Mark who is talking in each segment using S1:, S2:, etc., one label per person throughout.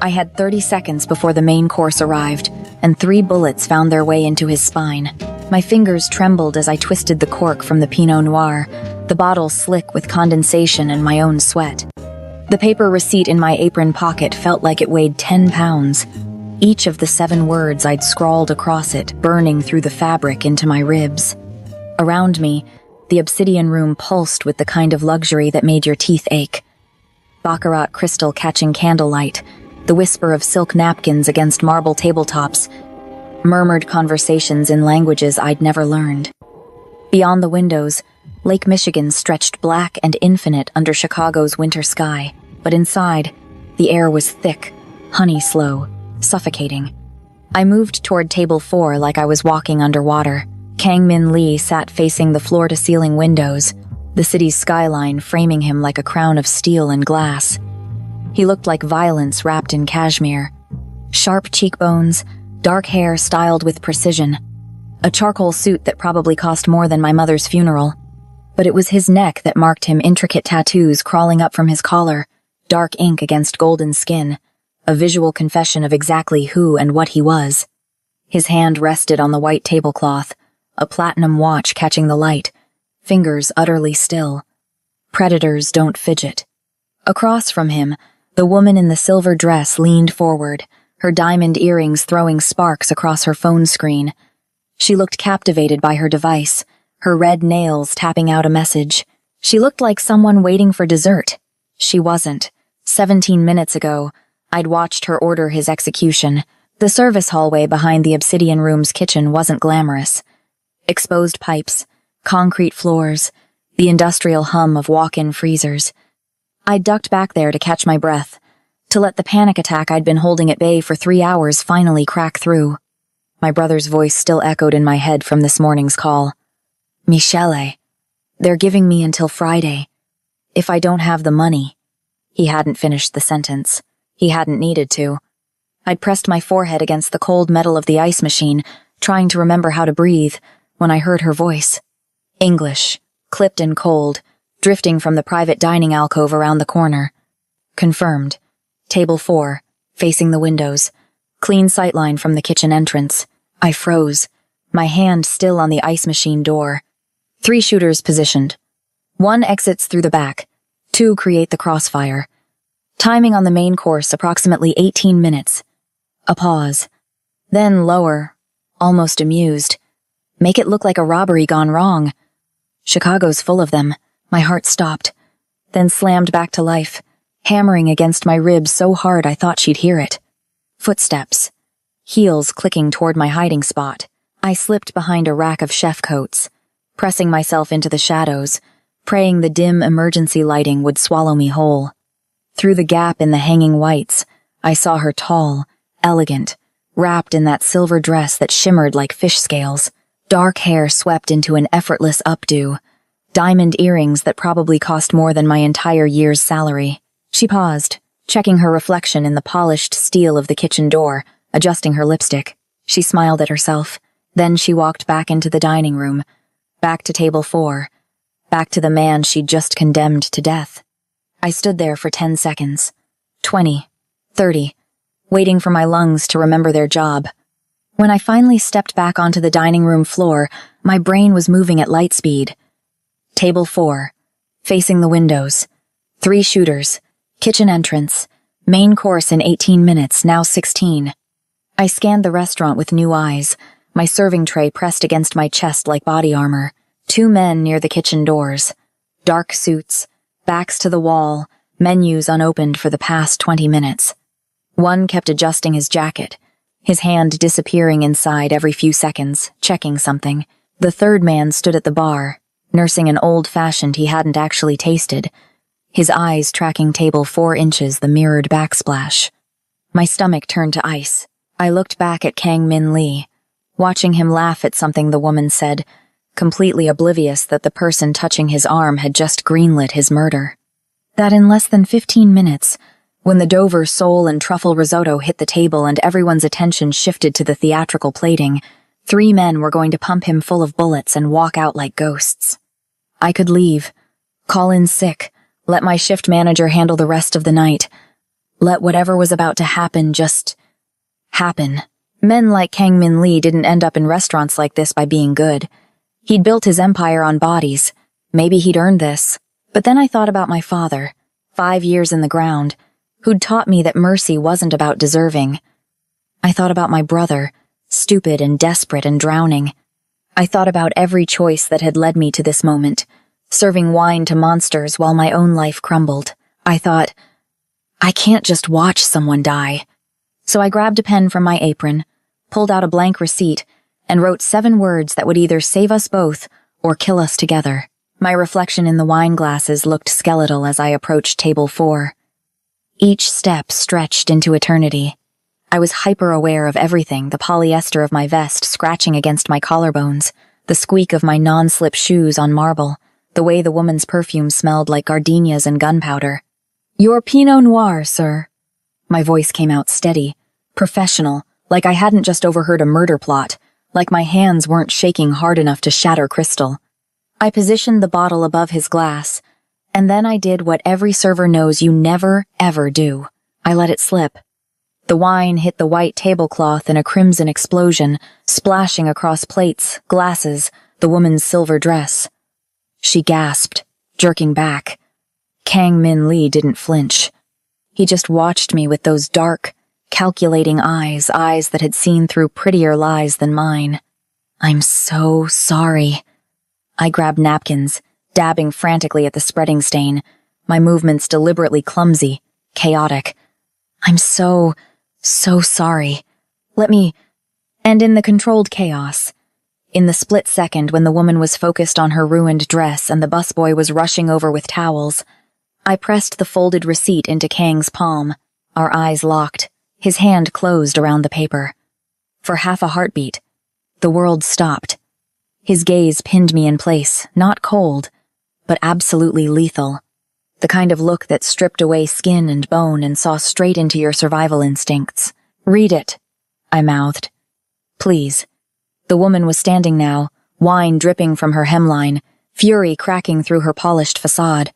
S1: I had 30 seconds before the main course arrived, and 3 bullets found their way into his spine. My fingers trembled as I twisted the cork from the Pinot Noir, the bottle slick with condensation and my own sweat. The paper receipt in my apron pocket felt like it weighed 10 pounds. Each of the 7 words I'd scrawled across it, burning through the fabric into my ribs. Around me, the obsidian room pulsed with the kind of luxury that made your teeth ache. Baccarat crystal catching candlelight, the whisper of silk napkins against marble tabletops, murmured conversations in languages I'd never learned. Beyond the windows, Lake Michigan stretched black and infinite under Chicago's winter sky, but inside, the air was thick, honey-slow, suffocating. I moved toward table 4 like I was walking underwater. Kang Min Lee sat facing the floor-to-ceiling windows, the city's skyline framing him like a crown of steel and glass. He looked like violence wrapped in cashmere. Sharp cheekbones, dark hair styled with precision. A charcoal suit that probably cost more than my mother's funeral. But it was his neck that marked him, intricate tattoos crawling up from his collar, dark ink against golden skin, a visual confession of exactly who and what he was. His hand rested on the white tablecloth, a platinum watch catching the light, fingers utterly still. Predators don't fidget. Across from him, the woman in the silver dress leaned forward, her diamond earrings throwing sparks across her phone screen. She looked captivated by her device, her red nails tapping out a message. She looked like someone waiting for dessert. She wasn't. 17 minutes ago, I'd watched her order his execution. The service hallway behind the obsidian room's kitchen wasn't glamorous. Exposed pipes, concrete floors, the industrial hum of walk-in freezers. I ducked back there to catch my breath, to let the panic attack I'd been holding at bay for 3 hours finally crack through. My brother's voice still echoed in my head from this morning's call. Michele, they're giving me until Friday. If I don't have the money. He hadn't finished the sentence. He hadn't needed to. I'd pressed my forehead against the cold metal of the ice machine, trying to remember how to breathe, when I heard her voice. English, clipped and cold, drifting from the private dining alcove around the corner. Confirmed. Table 4, facing the windows. Clean sightline from the kitchen entrance. I froze, my hand still on the ice machine door. 3 shooters positioned. 1 exits through the back. 2 create the crossfire. Timing on the main course approximately 18 minutes. A pause. Then lower, almost amused. Make it look like a robbery gone wrong. Chicago's full of them. My heart stopped, then slammed back to life, hammering against my ribs so hard I thought she'd hear it. Footsteps. Heels clicking toward my hiding spot. I slipped behind a rack of chef coats, pressing myself into the shadows, praying the dim emergency lighting would swallow me whole. Through the gap in the hanging whites, I saw her tall, elegant, wrapped in that silver dress that shimmered like fish scales, dark hair swept into an effortless updo, diamond earrings that probably cost more than my entire year's salary. She paused, checking her reflection in the polished steel of the kitchen door, adjusting her lipstick. She smiled at herself. Then she walked back into the dining room, back to table 4, back to the man she'd just condemned to death. I stood there for 10 seconds, 20, 30, waiting for my lungs to remember their job. When I finally stepped back onto the dining room floor, my brain was moving at light speed. Table 4, facing the windows. 3 shooters, kitchen entrance, main course in 18 minutes, now 16. I scanned the restaurant with new eyes, my serving tray pressed against my chest like body armor. 2 men near the kitchen doors. Dark suits, backs to the wall, menus unopened for the past 20 minutes. 1 kept adjusting his jacket, his hand disappearing inside every few seconds, checking something. The 3rd man stood at the bar, nursing an old-fashioned he hadn't actually tasted, his eyes tracking table 4 inches the mirrored backsplash. My stomach turned to ice. I looked back at Kang Min Lee, watching him laugh at something the woman said, completely oblivious that the person touching his arm had just greenlit his murder. That in less than 15 minutes, when the Dover sole and truffle risotto hit the table and everyone's attention shifted to the theatrical plating, 3 men were going to pump him full of bullets and walk out like ghosts. I could leave, call in sick, let my shift manager handle the rest of the night. Let whatever was about to happen just happen. Men like Kang Min Lee didn't end up in restaurants like this by being good. He'd built his empire on bodies. Maybe he'd earned this. But then I thought about my father, 5 years in the ground, who'd taught me that mercy wasn't about deserving. I thought about my brother, stupid and desperate and drowning. I thought about every choice that had led me to this moment, serving wine to monsters while my own life crumbled. I thought, I can't just watch someone die. So I grabbed a pen from my apron, pulled out a blank receipt, and wrote 7 words that would either save us both or kill us together. My reflection in the wine glasses looked skeletal as I approached table 4. Each step stretched into eternity. I was hyper-aware of everything, the polyester of my vest scratching against my collarbones, the squeak of my non-slip shoes on marble, the way the woman's perfume smelled like gardenias and gunpowder. "Your Pinot Noir, sir." My voice came out steady, professional, like I hadn't just overheard a murder plot, like my hands weren't shaking hard enough to shatter crystal. I positioned the bottle above his glass, and then I did what every server knows you never, ever do. I let it slip. The wine hit the white tablecloth in a crimson explosion, splashing across plates, glasses, the woman's silver dress. She gasped, jerking back. Kang Min Lee didn't flinch. He just watched me with those dark, calculating eyes that had seen through prettier lies than mine. "I'm so sorry." I grabbed napkins, dabbing frantically at the spreading stain, my movements deliberately clumsy, chaotic. "I'm so sorry. Let me—" And in the controlled chaos, in the split second when the woman was focused on her ruined dress and the busboy was rushing over with towels, I pressed the folded receipt into Kang's palm, our eyes locked, his hand closed around the paper. For half a heartbeat, the world stopped. His gaze pinned me in place, not cold, but absolutely lethal. The kind of look that stripped away skin and bone and saw straight into your survival instincts. "Read it," I mouthed. "Please." The woman was standing now, wine dripping from her hemline, fury cracking through her polished facade.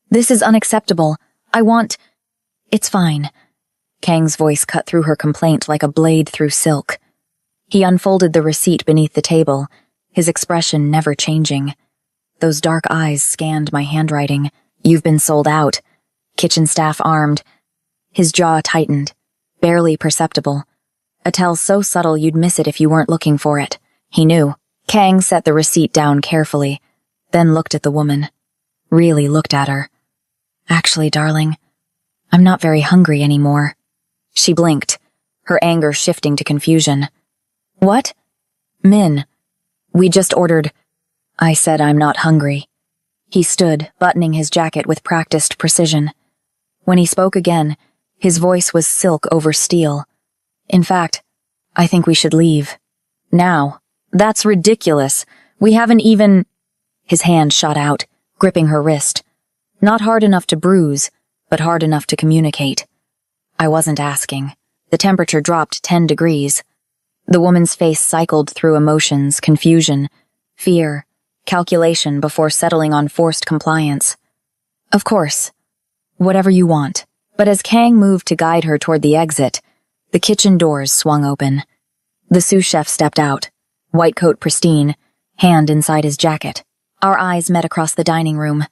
S1: "This is unacceptable. I want—" "It's fine." Kang's voice cut through her complaint like a blade through silk. He unfolded the receipt beneath the table, his expression never changing. Those dark eyes scanned my handwriting. "You've been sold out. Kitchen staff armed." His jaw tightened, barely perceptible. A tell so subtle you'd miss it if you weren't looking for it. He knew. Kang set the receipt down carefully, then looked at the woman. Really looked at her. "Actually, darling, I'm not very hungry anymore." She blinked, her anger shifting to confusion. "What?" "Min, we just ordered—" I said I'm not hungry. He stood, buttoning his jacket with practiced precision. When he spoke again, his voice was silk over steel. "In fact, I think we should leave. Now." "That's ridiculous. We haven't even—" His hand shot out, gripping her wrist. Not hard enough to bruise, but hard enough to communicate. I wasn't asking. The temperature dropped 10 degrees. The woman's face cycled through emotions, confusion, fear, calculation before settling on forced compliance. "Of course. Whatever you want." But as Kang moved to guide her toward the exit, the kitchen doors swung open. The sous chef stepped out, white coat pristine, hand inside his jacket. Our eyes met across the dining room.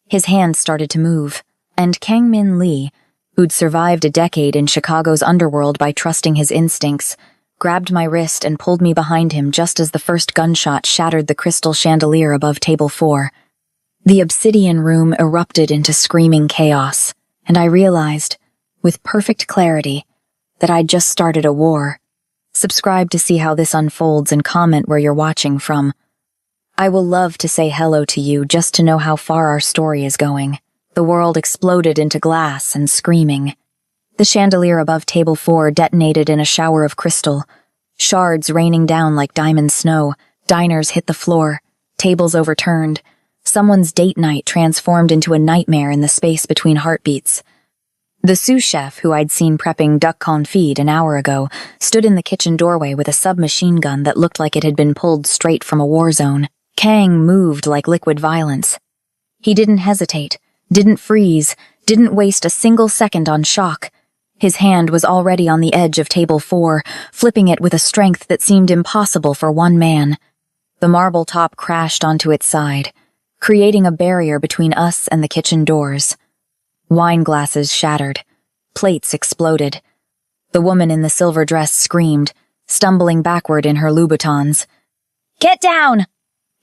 S1: His hand started to move, and Kang Min Lee, who'd survived a decade in Chicago's underworld by trusting his instincts, grabbed my wrist and pulled me behind him just as the first gunshot shattered the crystal chandelier above table 4. The obsidian room erupted into screaming chaos, and I realized, with perfect clarity, that I'd just started a war. Subscribe to see how this unfolds and comment where you're watching from. I will love to say hello to you just to know how far our story is going. The world exploded into glass and screaming. The chandelier above table 4 detonated in a shower of crystal, shards raining down like diamond snow. Diners hit the floor, tables overturned. Someone's date night transformed into a nightmare in the space between heartbeats. The sous chef, who I'd seen prepping duck confit an hour ago, stood in the kitchen doorway with a submachine gun that looked like it had been pulled straight from a war zone. Kang moved like liquid violence. He didn't hesitate, didn't freeze, didn't waste a single second on shock. His hand was already on the edge of table 4, flipping it with a strength that seemed impossible for one man. The marble top crashed onto its side, creating a barrier between us and the kitchen doors. Wine glasses shattered. Plates exploded. The woman in the silver dress screamed, stumbling backward in her Louboutins. "Get down!"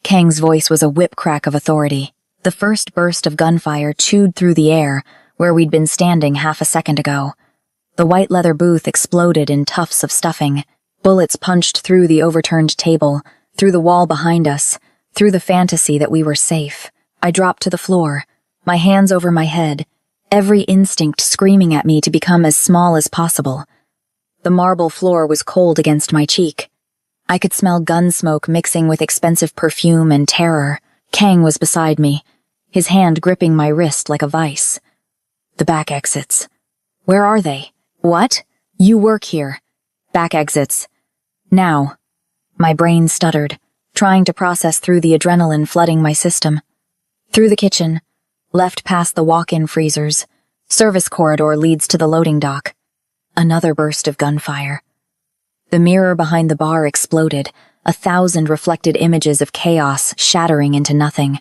S1: Kang's voice was a whip crack of authority. The first burst of gunfire chewed through the air, where we'd been standing half a second ago. The white leather booth exploded in tufts of stuffing. Bullets punched through the overturned table, through the wall behind us, through the fantasy that we were safe. I dropped to the floor, my hands over my head, every instinct screaming at me to become as small as possible. The marble floor was cold against my cheek. I could smell gun smoke mixing with expensive perfume and terror. Kang was beside me, his hand gripping my wrist like a vice. The back exits. Where are they? What? You work here. Back exits. Now. My brain stuttered, trying to process through the adrenaline flooding my system. Through the kitchen, left past the walk-in freezers. Service corridor leads to the loading dock. Another burst of gunfire. The mirror behind the bar exploded, 1,000 reflected images of chaos shattering into nothing.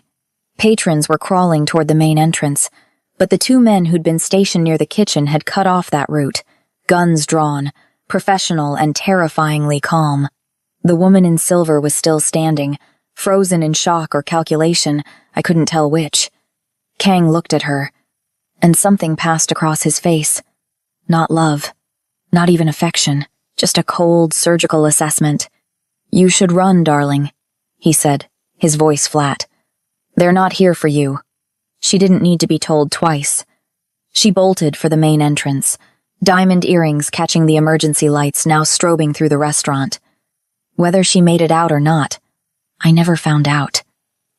S1: Patrons were crawling toward the main entrance, but the 2 men who'd been stationed near the kitchen had cut off that route, guns drawn, professional and terrifyingly calm. The woman in silver was still standing, frozen in shock or calculation, I couldn't tell which. Kang looked at her, and something passed across his face. Not love, not even affection, just a cold, surgical assessment. "You should run, darling," he said, his voice flat. "They're not here for you." She didn't need to be told twice. She bolted for the main entrance, diamond earrings catching the emergency lights now strobing through the restaurant. Whether she made it out or not, I never found out.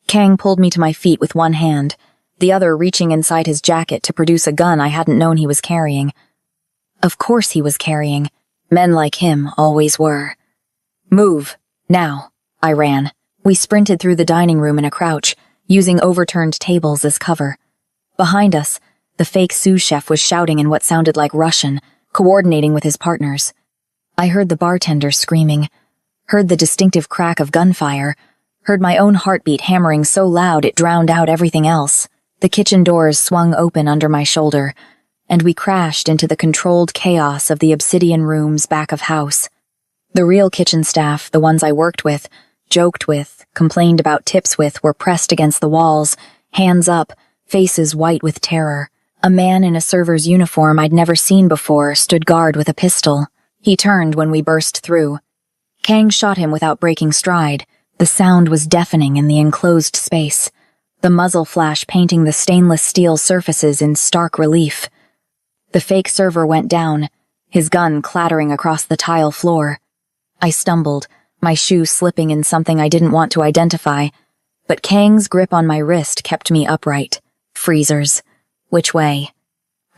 S1: Kang pulled me to my feet with one hand, the other reaching inside his jacket to produce a gun I hadn't known he was carrying. Of course he was carrying. Men like him always were. "Move. Now." I ran. We sprinted through the dining room in a crouch, using overturned tables as cover. Behind us, the fake sous chef was shouting in what sounded like Russian, coordinating with his partners. I heard the bartender screaming, heard the distinctive crack of gunfire, heard my own heartbeat hammering so loud it drowned out everything else. The kitchen doors swung open under my shoulder, and we crashed into the controlled chaos of the obsidian rooms back of house. The real kitchen staff, the ones I worked with, joked with, complained about tips with, were pressed against the walls, hands up, faces white with terror. A man in a server's uniform I'd never seen before stood guard with a pistol. He turned when we burst through. Kang shot him without breaking stride. The sound was deafening in the enclosed space, the muzzle flash painting the stainless steel surfaces in stark relief. The fake server went down, his gun clattering across the tile floor. I stumbled, my shoe slipping in something I didn't want to identify, but Kang's grip on my wrist kept me upright. Freezers. Which way?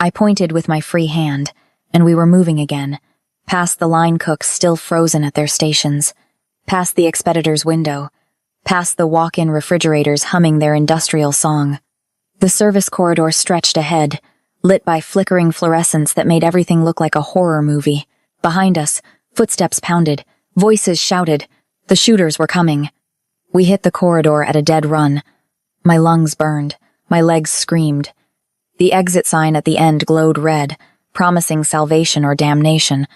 S1: I pointed with my free hand, and we were moving again, past the line cooks still frozen at their stations, past the expeditor's window, past the walk-in refrigerators humming their industrial song. The service corridor stretched ahead, lit by flickering fluorescence that made everything look like a horror movie. Behind us, footsteps pounded, voices shouted. The shooters were coming. We hit the corridor at a dead run. My lungs burned, my legs screamed. The exit sign at the end glowed red, promising salvation or damnation.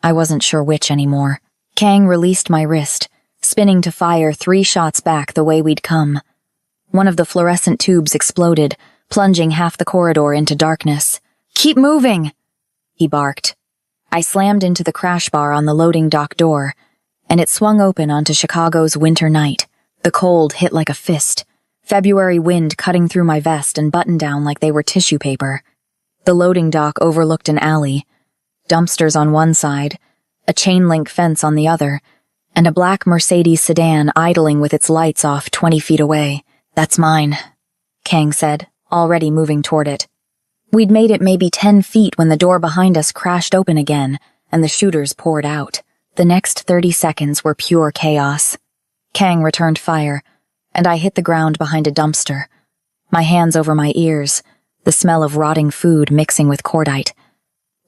S1: I wasn't sure which anymore. Kang released my wrist, spinning to fire 3 shots back the way we'd come. One of the fluorescent tubes exploded, plunging half the corridor into darkness. "Keep moving!" he barked. I slammed into the crash bar on the loading dock door, and it swung open onto Chicago's winter night. The cold hit like a fist, February wind cutting through my vest and button-down like they were tissue paper. The loading dock overlooked an alley, dumpsters on one side, a chain-link fence on the other, and a black Mercedes sedan idling with its lights off 20 feet away. "That's mine," Kang said, already moving toward it. We'd made it maybe 10 feet when the door behind us crashed open again, and the shooters poured out. The next 30 seconds were pure chaos. Kang returned fire, and I hit the ground behind a dumpster, my hands over my ears, the smell of rotting food mixing with cordite.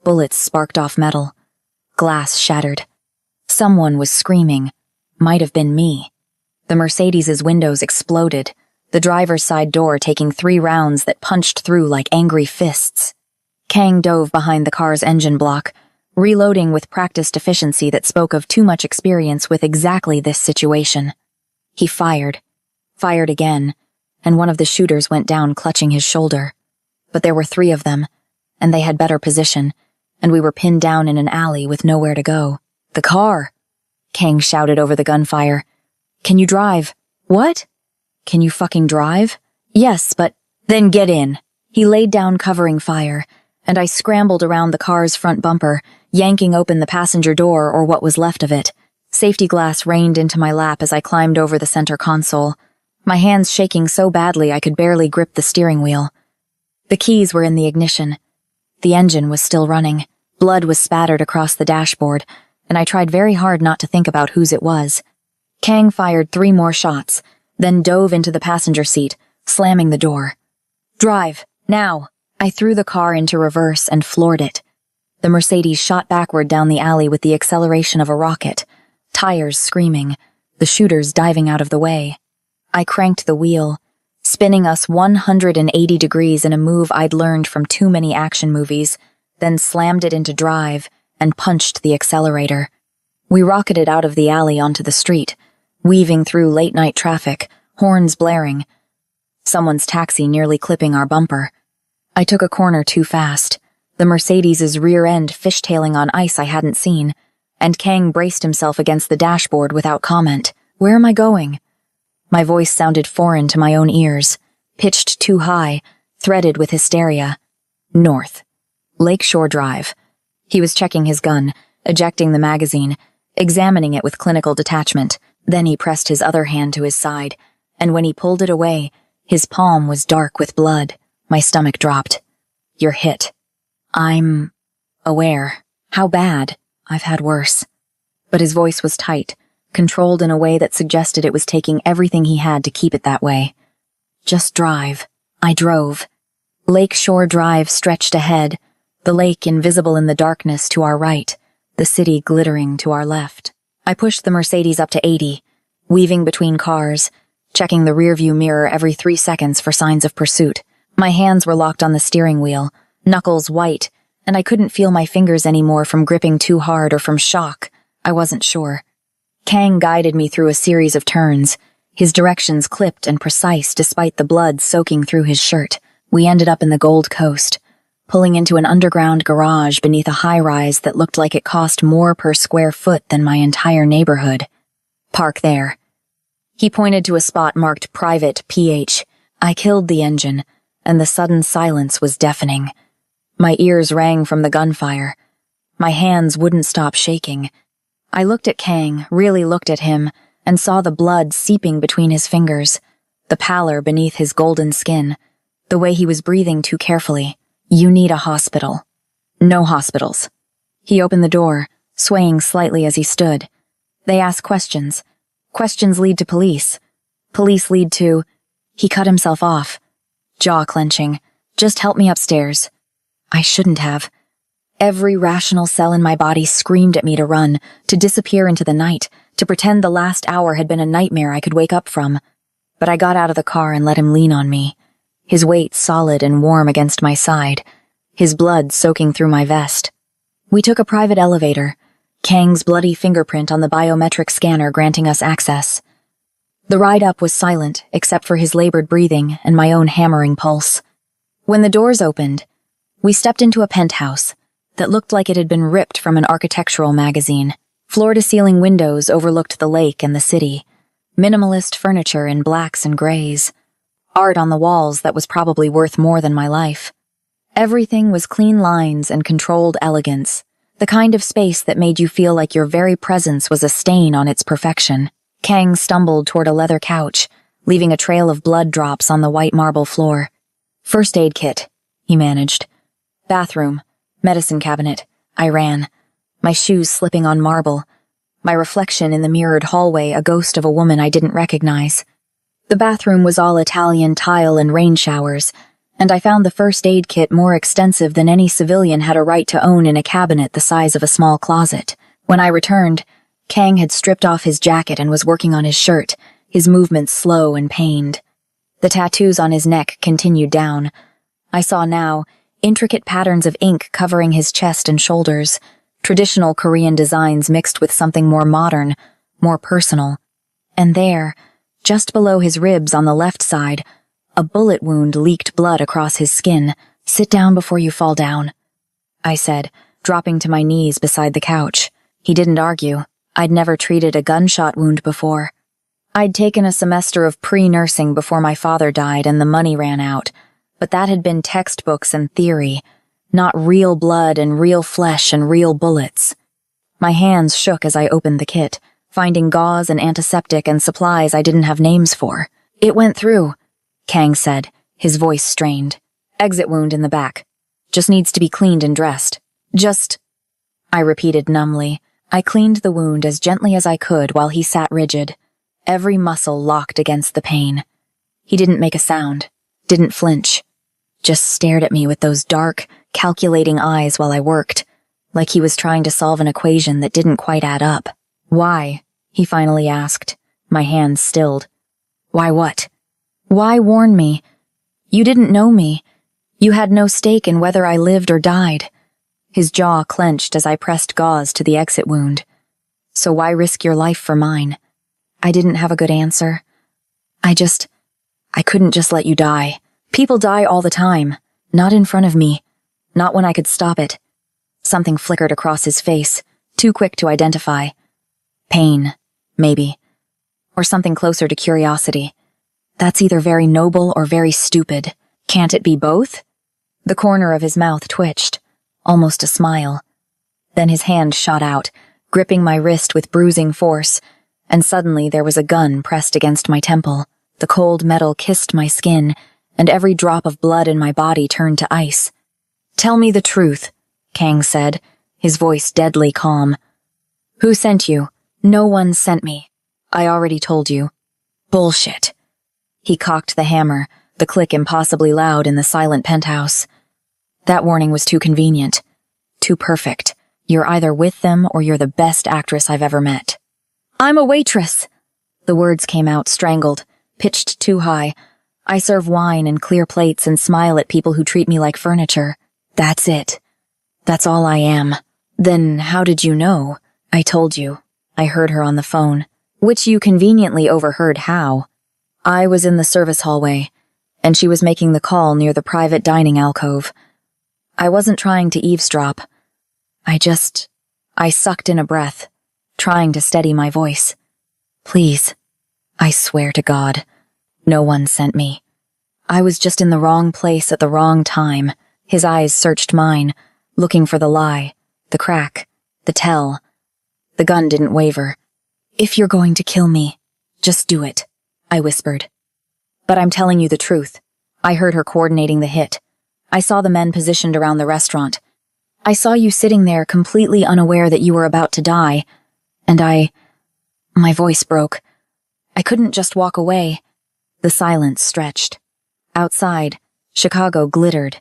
S1: Bullets sparked off metal. Glass shattered. Someone was screaming. Might have been me. The Mercedes's windows exploded, the driver's side door taking 3 rounds that punched through like angry fists. Kang dove behind the car's engine block, reloading with practiced efficiency that spoke of too much experience with exactly this situation. He fired again, and one of the shooters went down clutching his shoulder. But there were 3 of them, and they had better position, and we were pinned down in an alley with nowhere to go. "The car!" Kang shouted over the gunfire. "Can you drive?" "What? Can you fucking drive?" "Yes, but..." "Then get in." He laid down covering fire, and I scrambled around the car's front bumper, yanking open the passenger door or what was left of it. Safety glass rained into my lap as I climbed over the center console, my hands shaking so badly I could barely grip the steering wheel. The keys were in the ignition. The engine was still running. Blood was spattered across the dashboard, and I tried very hard not to think about whose it was. Kang fired 3 more shots, then dove into the passenger seat, slamming the door. "Drive, now!" I threw the car into reverse and floored it. The Mercedes shot backward down the alley with the acceleration of a rocket, tires screaming, the shooters diving out of the way. I cranked the wheel, spinning us 180 degrees in a move I'd learned from too many action movies, then slammed it into drive and punched the accelerator. We rocketed out of the alley onto the street, weaving through late-night traffic, horns blaring. Someone's taxi nearly clipping our bumper. I took a corner too fast, the Mercedes's rear end fishtailing on ice I hadn't seen, and Kang braced himself against the dashboard without comment. "Where am I going?" My voice sounded foreign to my own ears, pitched too high, threaded with hysteria. "North. Lakeshore Drive." He was checking his gun, ejecting the magazine, examining it with clinical detachment. Then he pressed his other hand to his side, and when he pulled it away, his palm was dark with blood. My stomach dropped. "You're hit." "I'm aware. How bad? I've had worse." But his voice was tight, controlled in a way that suggested it was taking everything he had to keep it that way. "Just drive." I drove. Lakeshore Drive stretched ahead, the lake invisible in the darkness to our right, the city glittering to our left. I pushed the Mercedes up to 80, weaving between cars, checking the rearview mirror every 3 seconds for signs of pursuit. My hands were locked on the steering wheel, knuckles white, and I couldn't feel my fingers anymore from gripping too hard or from shock. I wasn't sure. Kang guided me through a series of turns, his directions clipped and precise despite the blood soaking through his shirt. We ended up in the Gold Coast, pulling into an underground garage beneath a high-rise that looked like it cost more per square foot than my entire neighborhood. "Park there." He pointed to a spot marked Private PH. I killed the engine, and the sudden silence was deafening. My ears rang from the gunfire. My hands wouldn't stop shaking. I looked at Kang, really looked at him, and saw the blood seeping between his fingers, the pallor beneath his golden skin, the way he was breathing too carefully. "You need a hospital." "No hospitals." He opened the door, swaying slightly as he stood. "They ask questions. Questions lead to police. Police lead to..." He cut himself off, jaw clenching. "Just help me upstairs." I shouldn't have. Every rational cell in my body screamed at me to run, to disappear into the night, to pretend the last hour had been a nightmare I could wake up from. But I got out of the car and let him lean on me, his weight solid and warm against my side, his blood soaking through my vest. We took a private elevator, Kang's bloody fingerprint on the biometric scanner granting us access. The ride up was silent, except for his labored breathing and my own hammering pulse. When the doors opened, we stepped into a penthouse that looked like it had been ripped from an architectural magazine. Floor-to-ceiling windows overlooked the lake and the city, minimalist furniture in blacks and grays, art on the walls that was probably worth more than my life. Everything was clean lines and controlled elegance, the kind of space that made you feel like your very presence was a stain on its perfection. Kang stumbled toward a leather couch, leaving a trail of blood drops on the white marble floor. "First aid kit," he managed. "Bathroom, medicine cabinet." I ran, my shoes slipping on marble, my reflection in the mirrored hallway a ghost of a woman I didn't recognize. The bathroom was all Italian tile and rain showers, And I found the first aid kit more extensive than any civilian had a right to own in a cabinet the size of a small closet. When I returned, Kang had stripped off his jacket and was working on his shirt, his movements slow and pained. The tattoos on his neck continued down. I saw now intricate patterns of ink covering his chest and shoulders, traditional Korean designs mixed with something more modern, more personal. And there, just below his ribs on the left side, a bullet wound leaked blood across his skin. "Sit down before you fall down," I said, dropping to my knees beside the couch. He didn't argue. I'd never treated a gunshot wound before. I'd taken a semester of pre-nursing before my father died and the money ran out, but that had been textbooks and theory, not real blood and real flesh and real bullets. My hands shook as I opened the kit, finding gauze and antiseptic and supplies I didn't have names for. "It went through," Kang said, his voice strained. "Exit wound in the back. Just needs to be cleaned and dressed." "Just," I repeated numbly. I cleaned the wound as gently as I could while he sat rigid, every muscle locked against the pain. He didn't make a sound, didn't flinch, just stared at me with those dark, calculating eyes while I worked, like he was trying to solve an equation that didn't quite add up. "Why?" he finally asked, my hands stilled. "Why what?" "Why warn me? You didn't know me. You had no stake in whether I lived or died." His jaw clenched as I pressed gauze to the exit wound. "So why risk your life for mine?" I didn't have a good answer. I couldn't just let you die. People die all the time. Not in front of me. Not when I could stop it. Something flickered across his face, too quick to identify. Pain, maybe. Or something closer to curiosity. That's either very noble or very stupid. Can't it be both? The corner of his mouth twitched, almost a smile. Then his hand shot out, gripping my wrist with bruising force, and suddenly there was a gun pressed against my temple. The cold metal kissed my skin, and every drop of blood in my body turned to ice. "Tell me the truth," Kang said, his voice deadly calm. "Who sent you?" "No one sent me. I already told you." "Bullshit." He cocked the hammer, the click impossibly loud in the silent penthouse. "That warning was too convenient. Too perfect. You're either with them or you're the best actress I've ever met." "I'm a waitress." The words came out strangled, pitched too high. I serve wine and clear plates and smile at people who treat me like furniture. That's it. That's all I am. "Then how did you know?" "I told you." I heard her on the phone. "Which you conveniently overheard how?" "I was in the service hallway, and she was making the call near the private dining alcove. I wasn't trying to eavesdrop. I sucked in a breath, trying to steady my voice. Please, I swear to God, no one sent me. I was just in the wrong place at the wrong time." His eyes searched mine, looking for the lie, the crack, the tell. The gun didn't waver. "If you're going to kill me, just do it," I whispered. "But I'm telling you the truth." I heard her coordinating the hit. "I saw the men positioned around the restaurant. I saw you sitting there completely unaware that you were about to die, and my voice broke. I couldn't just walk away." The silence stretched. Outside, Chicago glittered,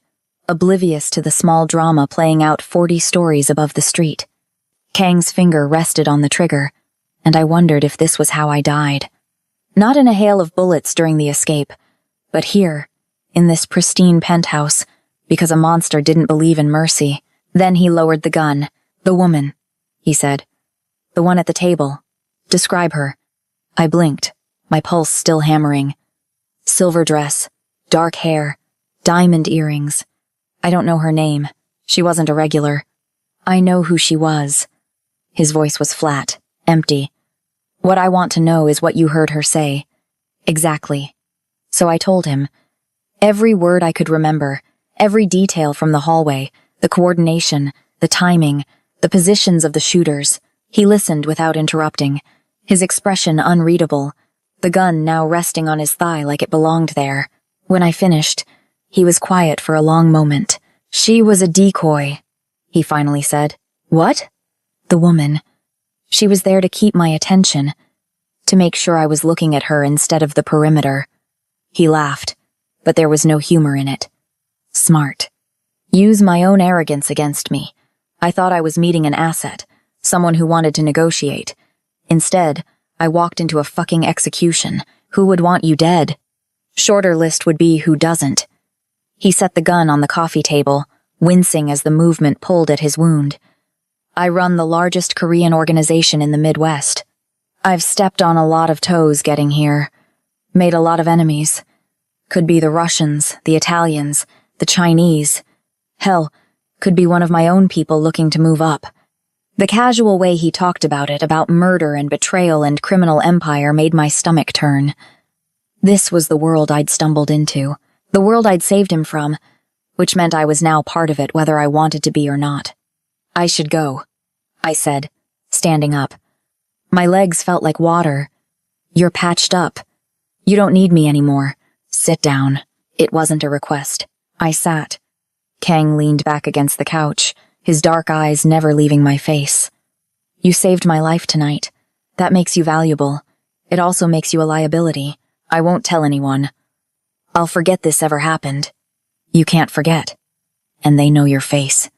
S1: oblivious to the small drama playing out 40 stories above the street. Kang's finger rested on the trigger, and I wondered if this was how I died. Not in a hail of bullets during the escape, but here, in this pristine penthouse, because a monster didn't believe in mercy. Then he lowered the gun. "The woman," he said. "The one at the table. Describe her." I blinked, my pulse still hammering. Silver dress, dark hair, diamond earrings. I don't know her name. She wasn't a regular. "I know who she was." His voice was flat, empty. "What I want to know is what you heard her say." "Exactly." So I told him. Every word I could remember, every detail from the hallway, the coordination, the timing, the positions of the shooters. He listened without interrupting, his expression unreadable, the gun now resting on his thigh like it belonged there. When I finished, he was quiet for a long moment. "She was a decoy," he finally said. "What?" "The woman. She was there to keep my attention, to make sure I was looking at her instead of the perimeter." He laughed, but there was no humor in it. Smart. Use my own arrogance against me. I thought I was meeting an asset, someone who wanted to negotiate. Instead, I walked into a fucking execution. Who would want you dead? Shorter list would be who doesn't. He set the gun on the coffee table, wincing as the movement pulled at his wound. I run the largest Korean organization in the Midwest. I've stepped on a lot of toes getting here. Made a lot of enemies. Could be the Russians, the Italians, the Chinese. Hell, could be one of my own people looking to move up. The casual way he talked about it, about murder and betrayal and criminal empire, made my stomach turn. This was the world I'd stumbled into, the world I'd saved him from, which meant I was now part of it whether I wanted to be or not. I should go, I said, standing up. My legs felt like water. You're patched up. You don't need me anymore. Sit down. It wasn't a request. I sat. Kang leaned back against the couch, his dark eyes never leaving my face. You saved my life tonight. That makes you valuable. It also makes you a liability. I won't tell anyone. I'll forget this ever happened. You can't forget. And they know your face.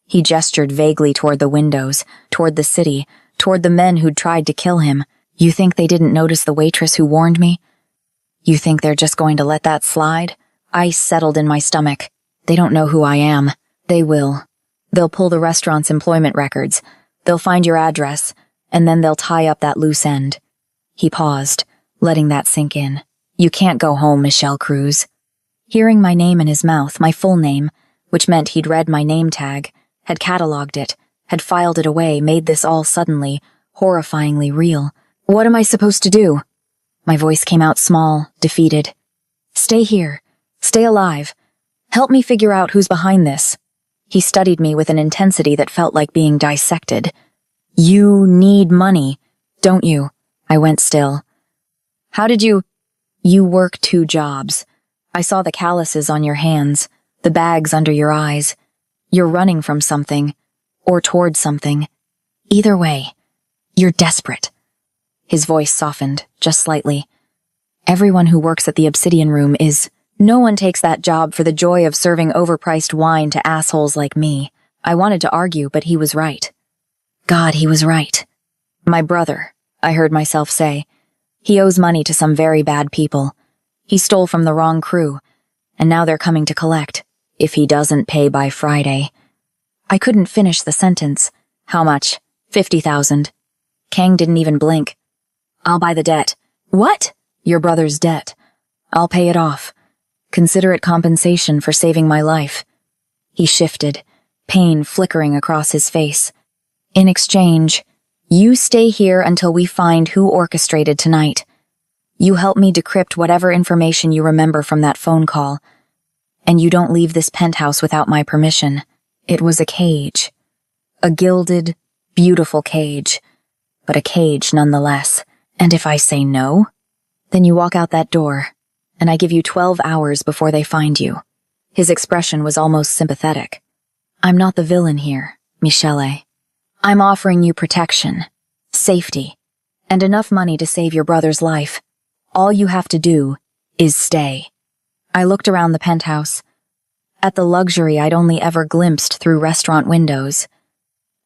S1: He gestured vaguely toward the windows, toward the city, toward the men who'd tried to kill him. You think they didn't notice the waitress who warned me? You think they're just going to let that slide? Ice settled in my stomach. They don't know who I am. They will. They'll pull the restaurant's employment records. They'll find your address, and then they'll tie up that loose end. He paused, letting that sink in. You can't go home, Michelle Cruz. Hearing my name in his mouth, my full name, which meant he'd read my name tag, had cataloged it, had filed it away, made this all suddenly, horrifyingly real. What am I supposed to do? My voice came out small, defeated. Stay here. Stay alive. Help me figure out who's behind this. He studied me with an intensity that felt like being dissected. You need money, don't you? I went still. How did you... You work 2 jobs. I saw the calluses on your hands, the bags under your eyes. You're running from something, or toward something. Either way, you're desperate. His voice softened, just slightly. Everyone who works at the Obsidian Room is... No one takes that job for the joy of serving overpriced wine to assholes like me. I wanted to argue, but he was right. God, he was right. My brother, I heard myself say. He owes money to some very bad people. He stole from the wrong crew, and now they're coming to collect, if he doesn't pay by Friday. I couldn't finish the sentence. How much? 50,000. Kang didn't even blink. I'll buy the debt. What? Your brother's debt. I'll pay it off. Consider it compensation for saving my life. He shifted, pain flickering across his face. In exchange, you stay here until we find who orchestrated tonight. You help me decrypt whatever information you remember from that phone call. And you don't leave this penthouse without my permission. It was a cage. A gilded, beautiful cage. But a cage nonetheless. And if I say no, then you walk out that door, and I give you 12 hours before they find you. His expression was almost sympathetic. I'm not the villain here, Michele. I'm offering you protection, safety, and enough money to save your brother's life. All you have to do is stay. I looked around the penthouse, at the luxury I'd only ever glimpsed through restaurant windows,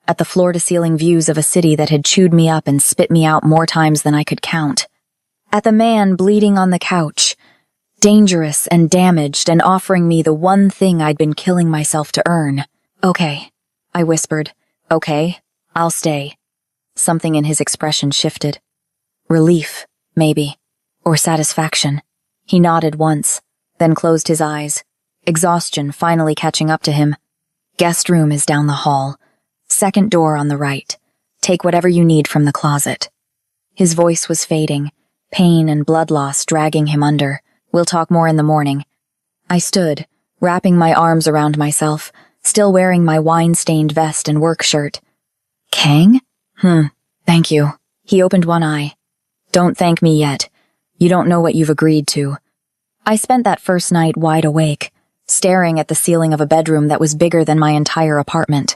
S1: at the floor-to-ceiling views of a city that had chewed me up and spit me out more times than I could count, at the man bleeding on the couch, dangerous and damaged and offering me the one thing I'd been killing myself to earn. Okay, I whispered. Okay, I'll stay. Something in his expression shifted. Relief, maybe, or satisfaction. He nodded once, then closed his eyes, exhaustion finally catching up to him. Guest room is down the hall. Second door on the right. Take whatever you need from the closet. His voice was fading, pain and blood loss dragging him under. We'll talk more in the morning. I stood, wrapping my arms around myself, still wearing my wine-stained vest and work shirt. Kang? Thank you. He opened one eye. Don't thank me yet. You don't know what you've agreed to. I spent that first night wide awake, staring at the ceiling of a bedroom that was bigger than my entire apartment.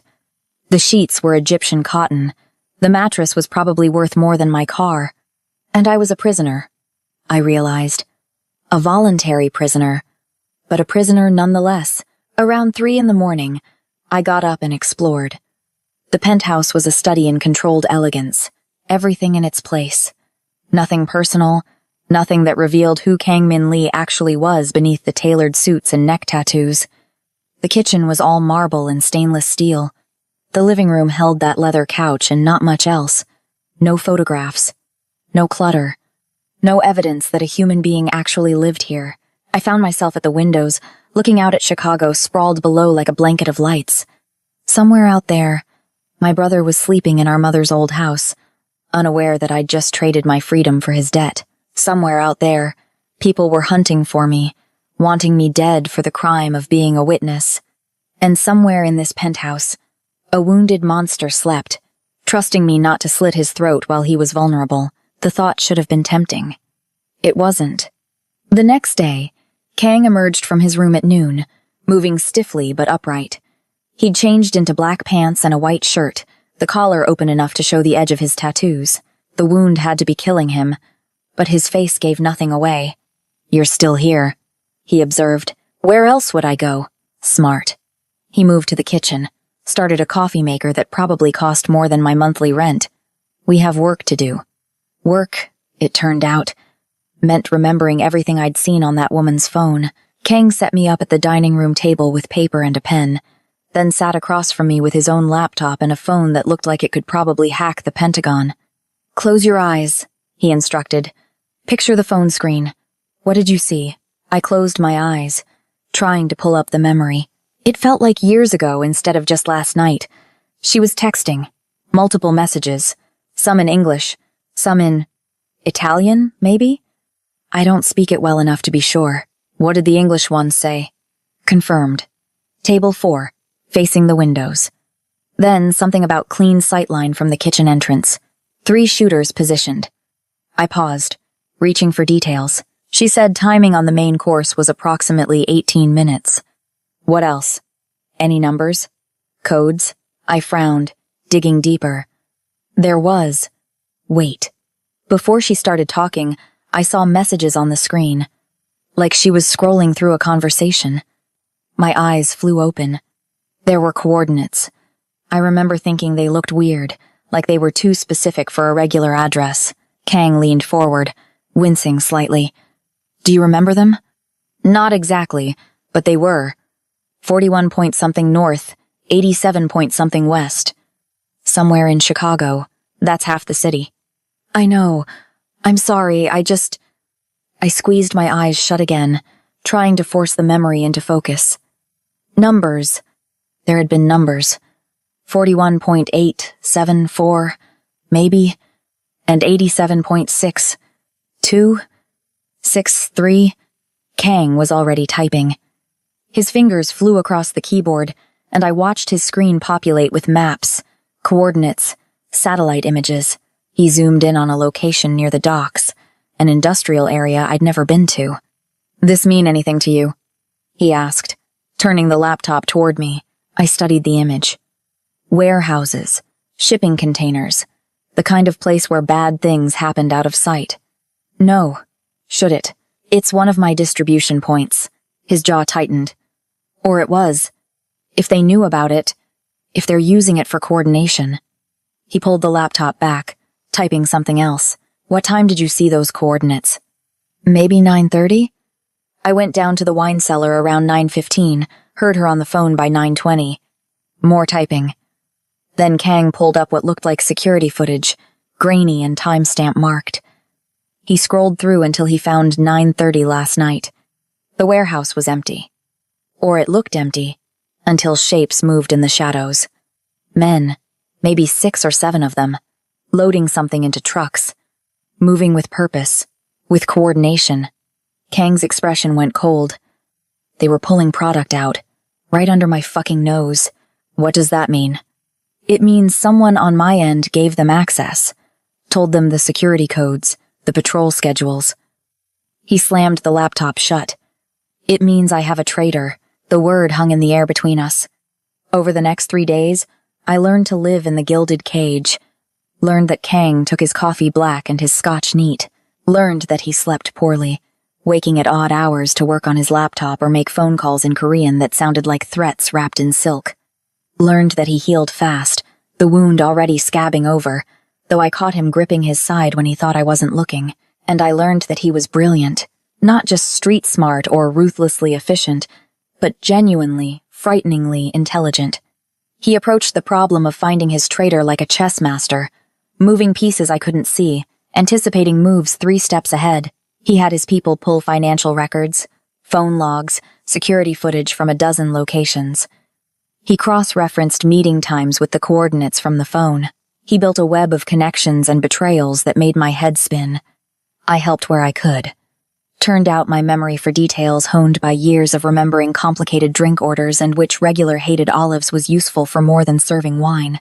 S1: The sheets were Egyptian cotton. The mattress was probably worth more than my car. And I was a prisoner, I realized. A voluntary prisoner. but a prisoner nonetheless. Around 3 in the morning, I got up and explored. The penthouse was a study in controlled elegance, everything in its place. Nothing personal, nothing that revealed who Kang Min Lee actually was beneath the tailored suits and neck tattoos. The kitchen was all marble and stainless steel. The living room held that leather couch and not much else. No photographs. No clutter. No evidence that a human being actually lived here. I found myself at the windows, looking out at Chicago sprawled below like a blanket of lights. Somewhere out there, my brother was sleeping in our mother's old house, unaware that I'd just traded my freedom for his debt. Somewhere out there, people were hunting for me, wanting me dead for the crime of being a witness. And somewhere in this penthouse, a wounded monster slept, trusting me not to slit his throat while he was vulnerable. The thought should have been tempting. It wasn't. The next day, Kang emerged from his room at noon, moving stiffly but upright. He'd changed into black pants and a white shirt, the collar open enough to show the edge of his tattoos. The wound had to be killing him, but his face gave nothing away. "You're still here," he observed. "Where else would I go?" Smart. He moved to the kitchen, started a coffee maker that probably cost more than my monthly rent. "We have work to do." Work, it turned out, meant remembering everything I'd seen on that woman's phone. Kang set me up at the dining room table with paper and a pen, then sat across from me with his own laptop and a phone that looked like it could probably hack the Pentagon. "Close your eyes," he instructed. "Picture the phone screen. What did you see?" I closed my eyes, trying to pull up the memory. It felt like years ago instead of just last night. She was texting. Multiple messages. Some in English. Some in Italian, maybe? I don't speak it well enough to be sure. What did the English one say? Confirmed. Table 4, facing the windows. Then something about clean sightline from the kitchen entrance. 3 shooters positioned. I paused, reaching for details. She said timing on the main course was approximately 18 minutes. What else? Any numbers? Codes? I frowned, digging deeper. There was. Wait. Before she started talking, I saw messages on the screen, like she was scrolling through a conversation. My eyes flew open. There were coordinates. I remember thinking they looked weird, like they were too specific for a regular address. Kang leaned forward, wincing slightly. "Do you remember them?" "Not exactly, but they were. 41 point something north, 87 point something west. Somewhere in Chicago. That's half the city." "I know. I'm sorry, I squeezed my eyes shut again, trying to force the memory into focus. Numbers. There had been numbers. 41.874, maybe, and 87.623. Kang was already typing. His fingers flew across the keyboard, and I watched his screen populate with maps, coordinates, satellite images. He zoomed in on a location near the docks, an industrial area I'd never been to. "This mean anything to you?" he asked, turning the laptop toward me. I studied the image. Warehouses, shipping containers, the kind of place where bad things happened out of sight. "No. Should it? It's one of my distribution points." His jaw tightened. "Or it was. If they knew about it, if they're using it for coordination." He pulled the laptop back, typing something else. "What time did you see those coordinates?" "Maybe 9:30? I went down to the wine cellar around 9:15, heard her on the phone by 9:20. More typing. Then Kang pulled up what looked like security footage, grainy and timestamp marked. He scrolled through until he found 9:30 last night. The warehouse was empty. Or it looked empty, until shapes moved in the shadows. Men, maybe 6 or 7 of them, loading something into trucks, moving with purpose, with coordination. Kang's expression went cold. They were pulling product out, right under my fucking nose. What does that mean? It means someone on my end gave them access, told them the security codes, the patrol schedules. He slammed the laptop shut. It means I have a traitor. The word hung in the air between us. Over the next 3 days, I learned to live in the gilded cage. Learned that Kang took his coffee black and his scotch neat. Learned that he slept poorly. waking at odd hours to work on his laptop or make phone calls in Korean that sounded like threats wrapped in silk. Learned that he healed fast, the wound already scabbing over, though I caught him gripping his side when he thought I wasn't looking, and I learned that he was brilliant, not just street smart or ruthlessly efficient, but genuinely, frighteningly intelligent. He approached the problem of finding his traitor like a chess master, moving pieces I couldn't see, anticipating moves 3 steps ahead. He had his people pull financial records, phone logs, security footage from a dozen locations. He cross-referenced meeting times with the coordinates from the phone. He built a web of connections and betrayals that made my head spin. I helped where I could. Turned out my memory for details honed by years of remembering complicated drink orders and which regular hated olives was useful for more than serving wine.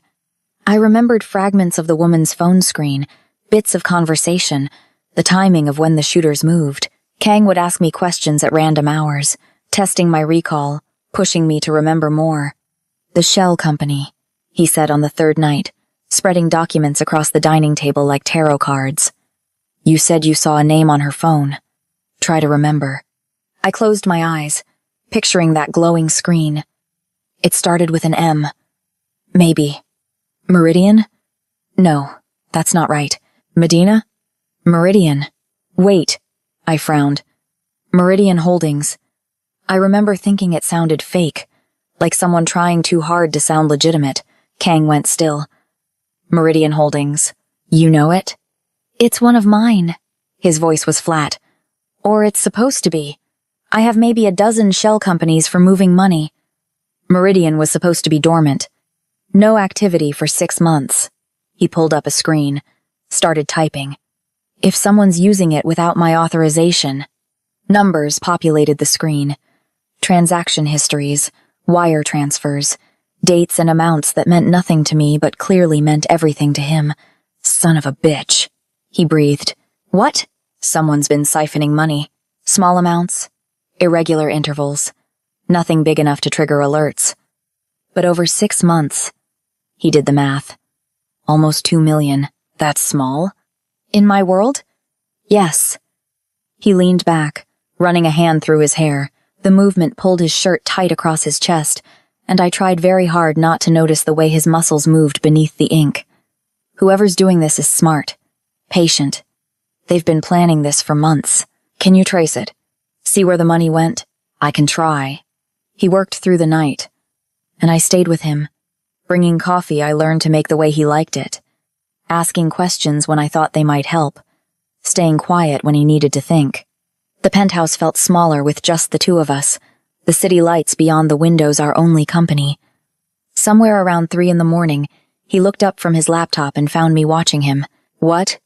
S1: I remembered fragments of the woman's phone screen, bits of conversation, the timing of when the shooters moved. Kang would ask me questions at random hours, testing my recall, pushing me to remember more. "The Shell Company," he said on the 3rd night, spreading documents across the dining table like tarot cards. "You said you saw a name on her phone. Try to remember." I closed my eyes, picturing that glowing screen. It started with an M. Maybe. Meridian? No, that's not right. Medina? Meridian. Wait, I frowned. Meridian Holdings. I remember thinking it sounded fake, like someone trying too hard to sound legitimate. Kang went still. Meridian Holdings. You know it? It's one of mine. His voice was flat. Or it's supposed to be. I have maybe a dozen shell companies for moving money. Meridian was supposed to be dormant. No activity for 6 months. He pulled up a screen, started typing. If someone's using it without my authorization. Numbers populated the screen. Transaction histories, wire transfers, dates and amounts that meant nothing to me but clearly meant everything to him. Son of a bitch. He breathed. What? Someone's been siphoning money. Small amounts, irregular intervals. Nothing big enough to trigger alerts. But over 6 months. He did the math. Almost 2 million. That's small. In my world? Yes. He leaned back, running a hand through his hair. The movement pulled his shirt tight across his chest, and I tried very hard not to notice the way his muscles moved beneath the ink. Whoever's doing this is smart, patient. They've been planning this for months. Can you trace it? See where the money went? I can try. He worked through the night, and I stayed with him. Bringing coffee, I learned to make the way he liked it. Asking questions when I thought they might help. Staying quiet when he needed to think. The penthouse felt smaller with just the 2 of us. The city lights beyond the windows our only company. Somewhere around 3 in the morning, he looked up from his laptop and found me watching him. What?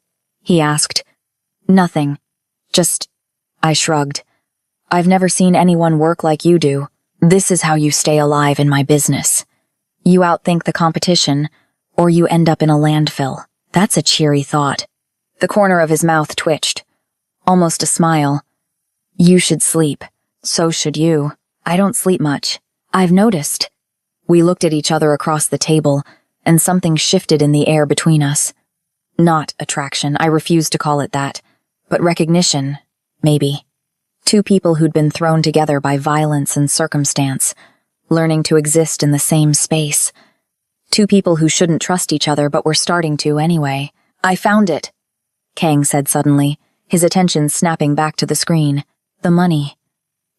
S1: He asked. Nothing. Just... I shrugged. I've never seen anyone work like you do. This is how you stay alive in my business. You outthink the competition, or you end up in a landfill. That's a cheery thought. The corner of his mouth twitched. Almost a smile. You should sleep. So should you. I don't sleep much. I've noticed. We looked at each other across the table, and something shifted in the air between us. Not attraction, I refuse to call it that, but recognition, maybe. 2 people who'd been thrown together by violence and circumstance, learning to exist in the same space. 2 people who shouldn't trust each other but were starting to anyway. I found it, Kang said suddenly, his attention snapping back to the screen. The money.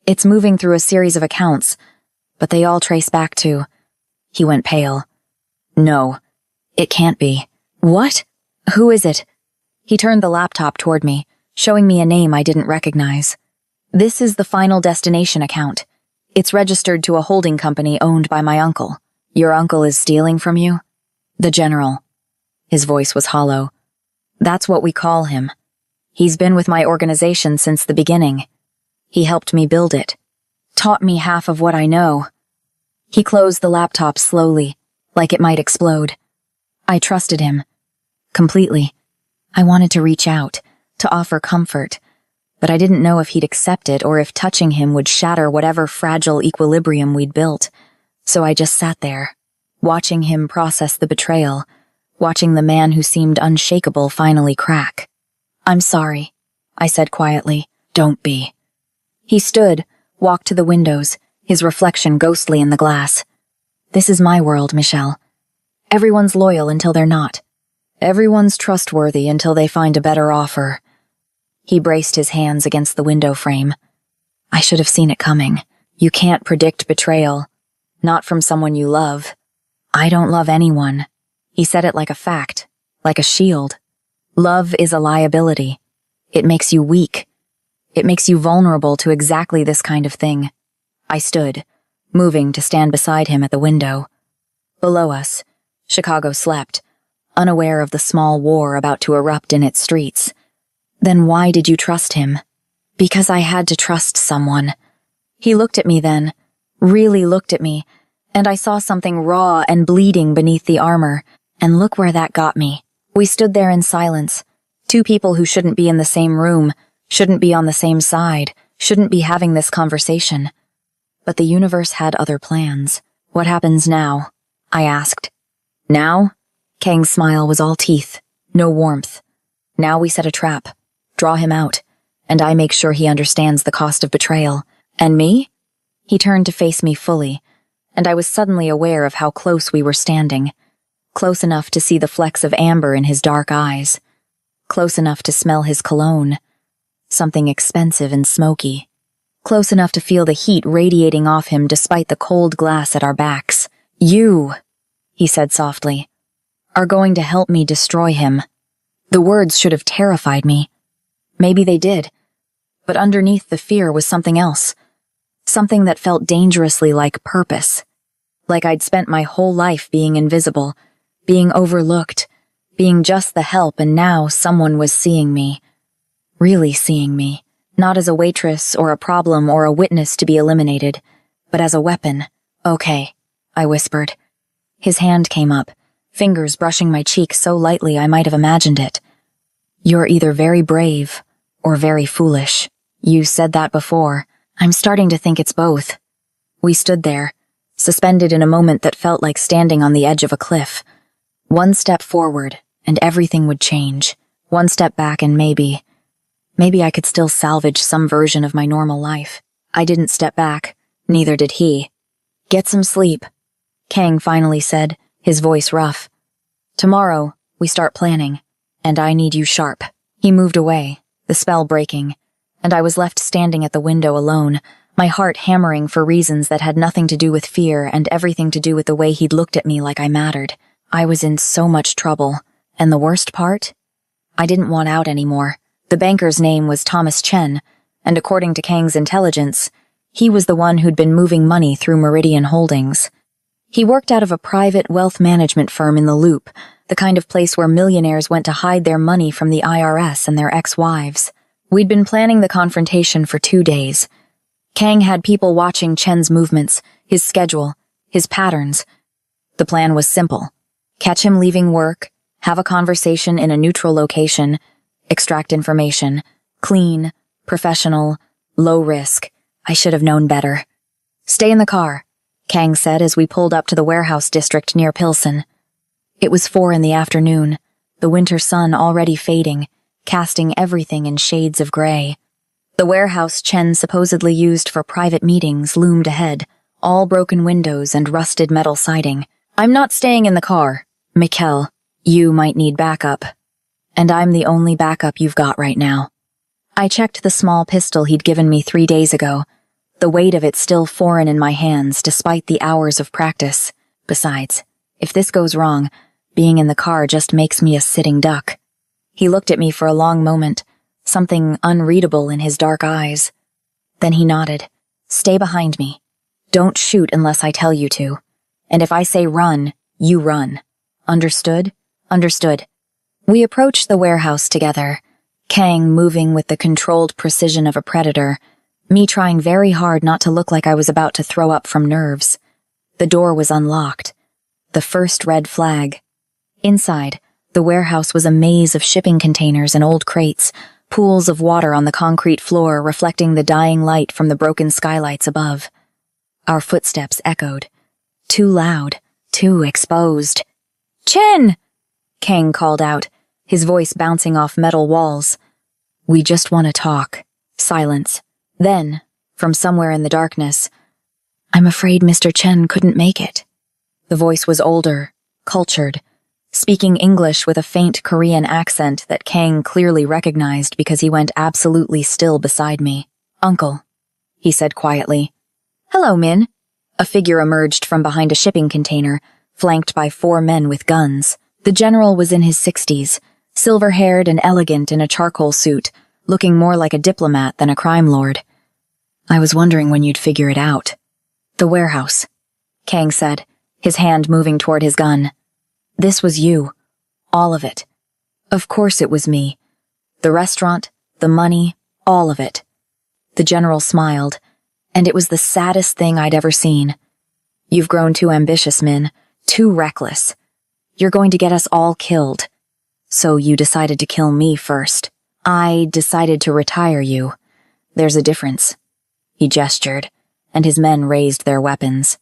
S1: It's moving through a series of accounts, but they all trace back to... He went pale. No, it can't be. What? Who is it? He turned the laptop toward me, showing me a name I didn't recognize. This is the Final Destination account. It's registered to a holding company owned by my uncle. Your uncle is stealing from you? The general. His voice was hollow. That's what we call him. He's been with my organization since the beginning. He helped me build it. Taught me half of what I know. He closed the laptop slowly, like it might explode. I trusted him. Completely. I wanted to reach out, to offer comfort, but I didn't know if he'd accept it or if touching him would shatter whatever fragile equilibrium we'd built. So I just sat there, watching him process the betrayal, watching the man who seemed unshakable finally crack. I'm sorry, I said quietly. Don't be. He stood, walked to the windows, his reflection ghostly in the glass. This is my world, Michelle. Everyone's loyal until they're not. Everyone's trustworthy until they find a better offer. He braced his hands against the window frame. I should have seen it coming. You can't predict betrayal. Not from someone you love. I don't love anyone. He said it like a fact, like a shield. Love is a liability. It makes you weak. It makes you vulnerable to exactly this kind of thing. I stood, moving to stand beside him at the window. Below us, Chicago slept, unaware of the small war about to erupt in its streets. Then why did you trust him? Because I had to trust someone. He looked at me then, really looked at me, and I saw something raw and bleeding beneath the armor, and look where that got me. We stood there in silence, two people who shouldn't be in the same room, shouldn't be on the same side, shouldn't be having this conversation. But the universe had other plans. What happens now? I asked. Now? Kang's smile was all teeth, no warmth. Now we set a trap, draw him out, and I make sure he understands the cost of betrayal. And me? He turned to face me fully, and I was suddenly aware of how close we were standing. Close enough to see the flecks of amber in his dark eyes. Close enough to smell his cologne. Something expensive and smoky. Close enough to feel the heat radiating off him despite the cold glass at our backs. You, he said softly, are going to help me destroy him. The words should have terrified me. Maybe they did. But underneath the fear was something else. Something that felt dangerously like purpose. Like I'd spent my whole life being invisible, being overlooked, being just the help, and now someone was seeing me. Really seeing me. Not as a waitress or a problem or a witness to be eliminated, but as a weapon. Okay, I whispered. His hand came up, fingers brushing my cheek so lightly I might have imagined it. You're either very brave or very foolish. You said that before. I'm starting to think it's both. We stood there, suspended in a moment that felt like standing on the edge of a cliff. One step forward, and everything would change. One step back and maybe I could still salvage some version of my normal life. I didn't step back, neither did he. Get some sleep, Kang finally said, his voice rough. Tomorrow, we start planning, and I need you sharp. He moved away, the spell breaking, and I was left standing at the window alone, my heart hammering for reasons that had nothing to do with fear and everything to do with the way he'd looked at me like I mattered. I was in so much trouble, and the worst part? I didn't want out anymore. The banker's name was Thomas Chen, and according to Kang's intelligence, he was the one who'd been moving money through Meridian Holdings. He worked out of a private wealth management firm in the Loop, the kind of place where millionaires went to hide their money from the IRS and their ex-wives. We'd been planning the confrontation for 2 days. Kang had people watching Chen's movements, his schedule, his patterns. The plan was simple. Catch him leaving work, have a conversation in a neutral location, extract information, clean, professional, low risk. I should have known better. Stay in the car, Kang said as we pulled up to the warehouse district near Pilsen. It was 4 in the afternoon, the winter sun already fading, casting everything in shades of gray. The warehouse Chen supposedly used for private meetings loomed ahead, all broken windows and rusted metal siding. I'm not staying in the car, Mikkel. You might need backup. And I'm the only backup you've got right now. I checked the small pistol he'd given me 3 days ago, the weight of it still foreign in my hands despite the hours of practice. Besides, if this goes wrong, being in the car just makes me a sitting duck. He looked at me for a long moment, something unreadable in his dark eyes. Then he nodded. Stay behind me. Don't shoot unless I tell you to. And if I say run, you run. Understood? Understood. We approached the warehouse together, Kang moving with the controlled precision of a predator, me trying very hard not to look like I was about to throw up from nerves. The door was unlocked. The first red flag. Inside, the warehouse was a maze of shipping containers and old crates, pools of water on the concrete floor reflecting the dying light from the broken skylights above. Our footsteps echoed. Too loud, too exposed. Chen! Kang called out, his voice bouncing off metal walls. We just want to talk, Silence. Then, from somewhere in the darkness, "I'm afraid Mr. Chen couldn't make it." The voice was older, cultured, speaking English with a faint Korean accent that Kang clearly recognized because he went absolutely still beside me. "Uncle," he said quietly. "Hello, Min." A figure emerged from behind a shipping container, flanked by 4 men with guns. The general was in his 60s, silver-haired and elegant in a charcoal suit, looking more like a diplomat than a crime lord. "I was wondering when you'd figure it out." "The warehouse," Kang said, his hand moving toward his gun. "This was you. All of it. Of course it was me. The restaurant, the money, all of it." The general smiled, and it was the saddest thing I'd ever seen. "You've grown too ambitious, Min, too reckless. You're going to get us all killed. So you decided to kill me first. I decided to retire you. There's a difference." He gestured, and his men raised their weapons.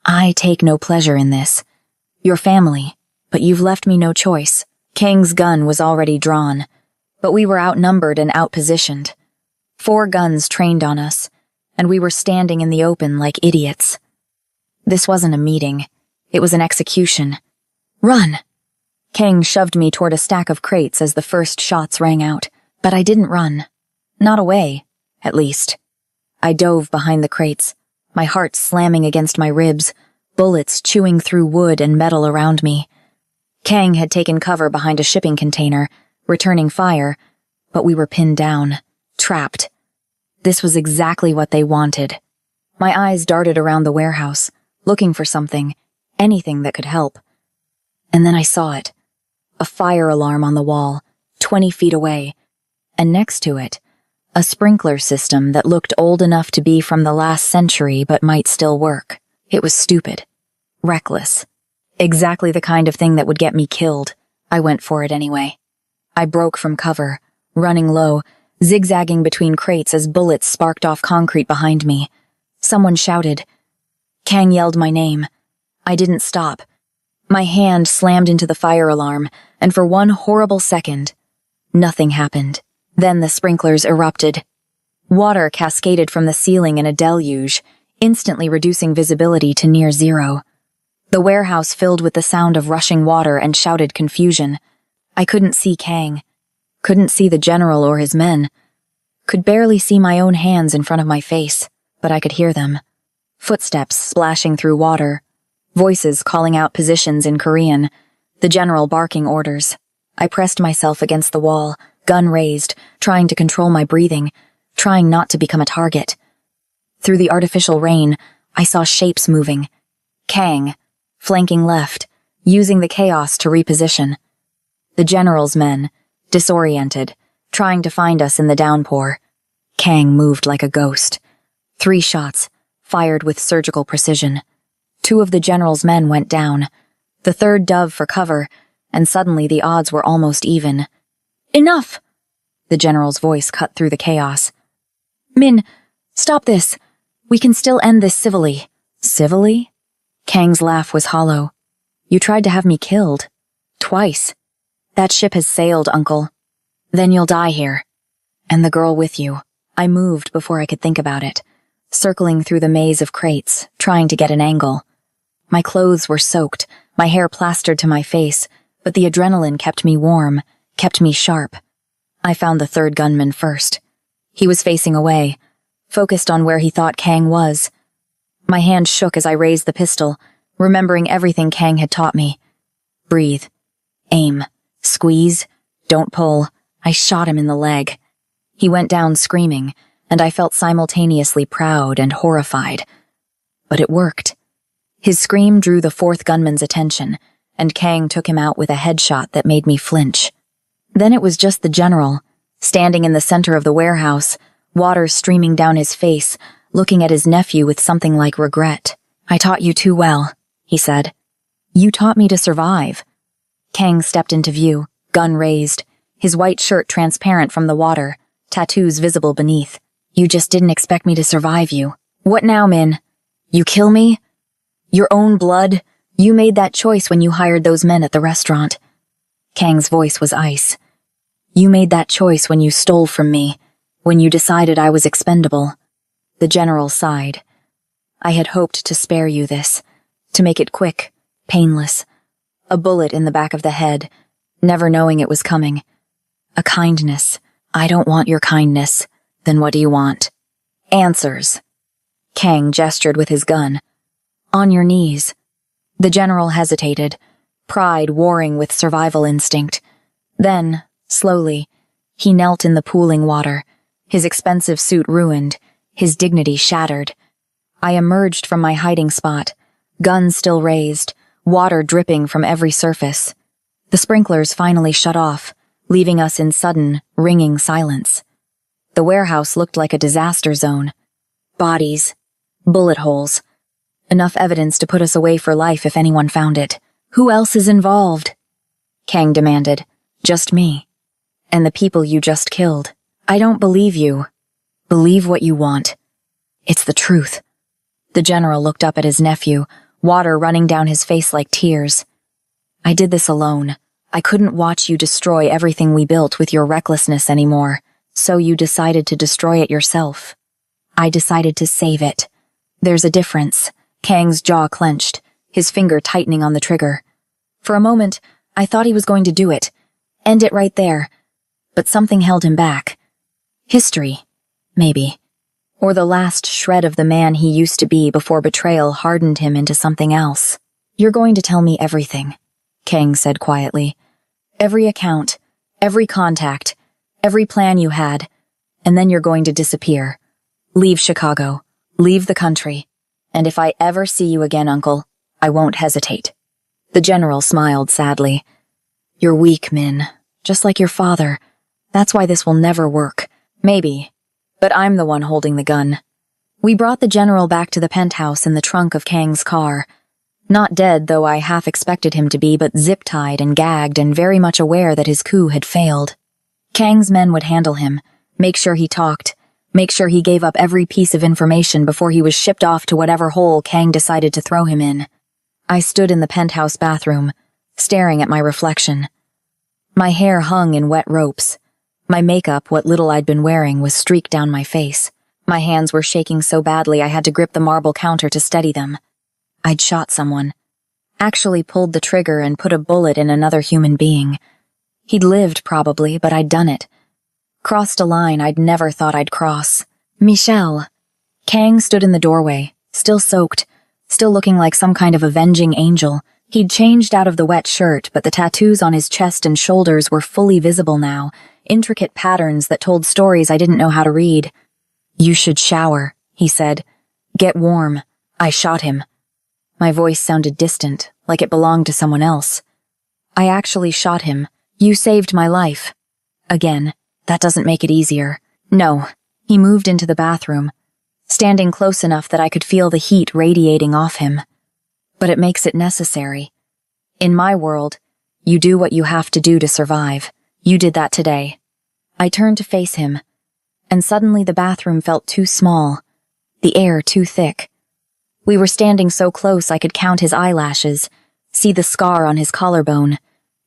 S1: "I take no pleasure in this. Your family, but you've left me no choice." Kang's gun was already drawn, but we were outnumbered and outpositioned. 4 guns trained on us, and we were standing in the open like idiots. This wasn't a meeting. It was an execution. "Run!" Kang shoved me toward a stack of crates as the first shots rang out, but I didn't run. Not away, at least. I dove behind the crates, my heart slamming against my ribs, bullets chewing through wood and metal around me. Kang had taken cover behind a shipping container, returning fire, but we were pinned down, trapped. This was exactly what they wanted. My eyes darted around the warehouse, looking for something, anything that could help. And then I saw it. A fire alarm on the wall, 20 feet away, and next to it, a sprinkler system that looked old enough to be from the last century but might still work. It was stupid. Reckless. Exactly the kind of thing that would get me killed. I went for it anyway. I broke from cover, running low, zigzagging between crates as bullets sparked off concrete behind me. Someone shouted. Kang yelled my name. I didn't stop. My hand slammed into the fire alarm, and for one horrible second, nothing happened. Then the sprinklers erupted. Water cascaded from the ceiling in a deluge, instantly reducing visibility to near zero. The warehouse filled with the sound of rushing water and shouted confusion. I couldn't see Kang. Couldn't see the general or his men. Could barely see my own hands in front of my face, but I could hear them. Footsteps splashing through water. Voices calling out positions in Korean. The general barking orders. I pressed myself against the wall, gun raised, trying to control my breathing, trying not to become a target. Through the artificial rain, I saw shapes moving. Kang, flanking left, using the chaos to reposition. The general's men, disoriented, trying to find us in the downpour. Kang moved like a ghost. 3 shots, fired with surgical precision. 2 of the general's men went down. The third dove for cover, and suddenly the odds were almost even. Enough! The general's voice cut through the chaos. Min, stop this. We can still end this civilly. Civilly? Kang's laugh was hollow. You tried to have me killed. Twice. That ship has sailed, Uncle. Then you'll die here. And the girl with you. I moved before I could think about it, circling through the maze of crates, trying to get an angle. My clothes were soaked, my hair plastered to my face, but the adrenaline kept me warm, kept me sharp. I found the third gunman first. He was facing away, focused on where he thought Kang was. My hand shook as I raised the pistol, remembering everything Kang had taught me. Breathe. Aim. Squeeze. Don't pull. I shot him in the leg. He went down screaming, and I felt simultaneously proud and horrified. But it worked. His scream drew the 4th gunman's attention, and Kang took him out with a headshot that made me flinch. Then it was just the general, standing in the center of the warehouse, water streaming down his face, looking at his nephew with something like regret. I taught you too well, he said. You taught me to survive. Kang stepped into view, gun raised, his white shirt transparent from the water, tattoos visible beneath. You just didn't expect me to survive you. What now, Min? You kill me? Your own blood? You made that choice when you hired those men at the restaurant. Kang's voice was ice. You made that choice when you stole from me. When you decided I was expendable. The general sighed. I had hoped to spare you this, to make it quick, painless. A bullet in the back of the head, never knowing it was coming. A kindness. I don't want your kindness. Then what do you want? Answers. Kang gestured with his gun. On your knees. The general hesitated, pride warring with survival instinct. Then, slowly, he knelt in the pooling water, his expensive suit ruined, his dignity shattered. I emerged from my hiding spot, gun still raised, water dripping from every surface. The sprinklers finally shut off, leaving us in sudden, ringing silence. The warehouse looked like a disaster zone. Bodies, bullet holes. Enough evidence to put us away for life if anyone found it. Who else is involved? Kang demanded. Just me. And the people you just killed. I don't believe you. Believe what you want. It's the truth. The general looked up at his nephew, water running down his face like tears. I did this alone. I couldn't watch you destroy everything we built with your recklessness anymore, so you decided to destroy it yourself. I decided to save it. There's a difference. Kang's jaw clenched, his finger tightening on the trigger. For a moment, I thought he was going to do it, end it right there, but something held him back. History, maybe. Or the last shred of the man he used to be before betrayal hardened him into something else. You're going to tell me everything, Kang said quietly. Every account, every contact, every plan you had, and then you're going to disappear. Leave Chicago. Leave the country. And if I ever see you again, Uncle, I won't hesitate. The general smiled sadly. You're weak, Min. Just like your father. That's why this will never work. Maybe. But I'm the one holding the gun. We brought the general back to the penthouse in the trunk of Kang's car. Not dead, though I half expected him to be, but zip-tied and gagged and very much aware that his coup had failed. Kang's men would handle him, make sure he talked, make sure he gave up every piece of information before he was shipped off to whatever hole Kang decided to throw him in. I stood in the penthouse bathroom, staring at my reflection. My hair hung in wet ropes. My makeup, what little I'd been wearing, was streaked down my face. My hands were shaking so badly I had to grip the marble counter to steady them. I'd shot someone. Actually pulled the trigger and put a bullet in another human being. He'd lived, probably, but I'd done it. Crossed a line I'd never thought I'd cross. Michelle. Kang stood in the doorway, still soaked, still looking like some kind of avenging angel. He'd changed out of the wet shirt, but the tattoos on his chest and shoulders were fully visible now, intricate patterns that told stories I didn't know how to read. You should shower, he said. Get warm. I shot him. My voice sounded distant, like it belonged to someone else. I actually shot him. You saved my life. Again, that doesn't make it easier. No. He moved into the bathroom, standing close enough that I could feel the heat radiating off him. But it makes it necessary. In my world, you do what you have to do to survive. You did that today. I turned to face him, and suddenly the bathroom felt too small, the air too thick. We were standing so close I could count his eyelashes, see the scar on his collarbone,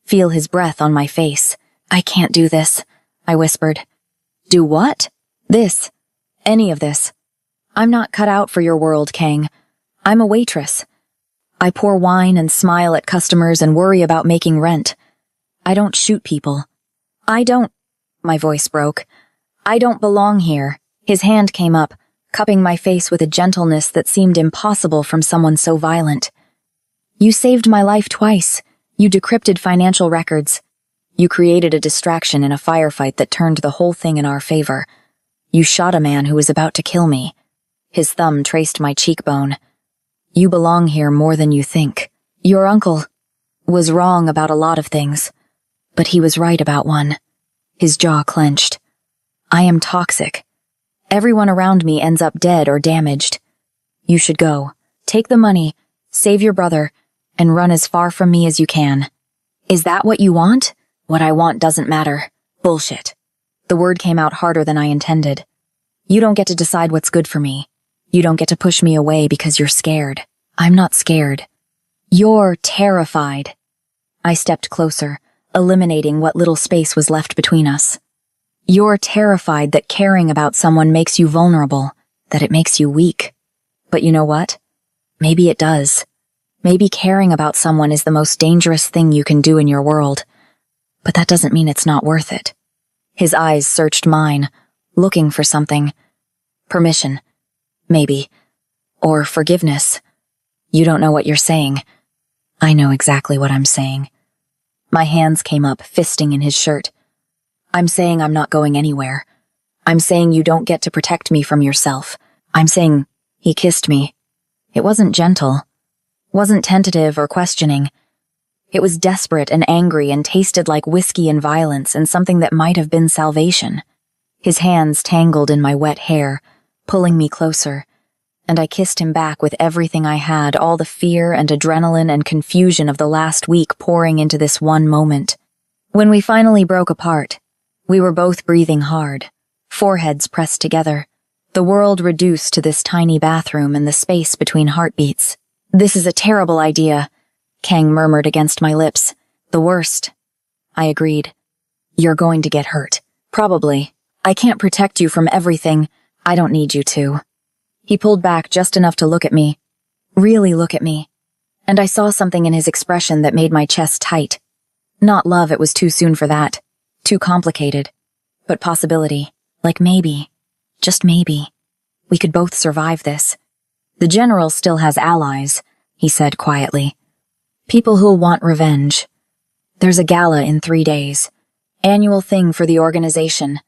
S1: feel his breath on my face. I can't do this, I whispered. Do what? This. Any of this. I'm not cut out for your world, Kang. I'm a waitress. I pour wine and smile at customers and worry about making rent. I don't shoot people. My voice broke. I don't belong here. His hand came up, cupping my face with a gentleness that seemed impossible from someone so violent. You saved my life twice. You decrypted financial records. You created a distraction in a firefight that turned the whole thing in our favor. You shot a man who was about to kill me. His thumb traced my cheekbone. You belong here more than you think. Your uncle was wrong about a lot of things, but he was right about one. His jaw clenched. I am toxic. Everyone around me ends up dead or damaged. You should go. Take the money, save your brother, and run as far from me as you can. Is that what you want? What I want doesn't matter. Bullshit. The word came out harder than I intended. You don't get to decide what's good for me. You don't get to push me away because you're scared. I'm not scared. You're terrified. I stepped closer, eliminating what little space was left between us. You're terrified that caring about someone makes you vulnerable, that it makes you weak. But you know what? Maybe it does. Maybe caring about someone is the most dangerous thing you can do in your world. But that doesn't mean it's not worth it. His eyes searched mine, looking for something. Permission. Maybe. Or forgiveness. You don't know what you're saying. I know exactly what I'm saying. My hands came up, fisting in his shirt. I'm saying I'm not going anywhere. I'm saying you don't get to protect me from yourself. I'm saying he kissed me. It wasn't gentle. Wasn't tentative or questioning. It was desperate and angry and tasted like whiskey and violence and something that might have been salvation. His hands tangled in my wet hair, pulling me closer, and I kissed him back with everything I had, all the fear and adrenaline and confusion of the last week pouring into this one moment. When we finally broke apart, we were both breathing hard, foreheads pressed together, the world reduced to this tiny bathroom and the space between heartbeats. This is a terrible idea, Kang murmured against my lips. The worst. I agreed. You're going to get hurt. Probably. I can't protect you from everything. I don't need you to. He pulled back just enough to look at me. Really look at me. And I saw something in his expression that made my chest tight. Not love, it was too soon for that. Too complicated. But possibility. Like maybe. Just maybe. We could both survive this. The general still has allies, he said quietly. People who'll want revenge. There's a gala in 3 days. Annual thing for the organization.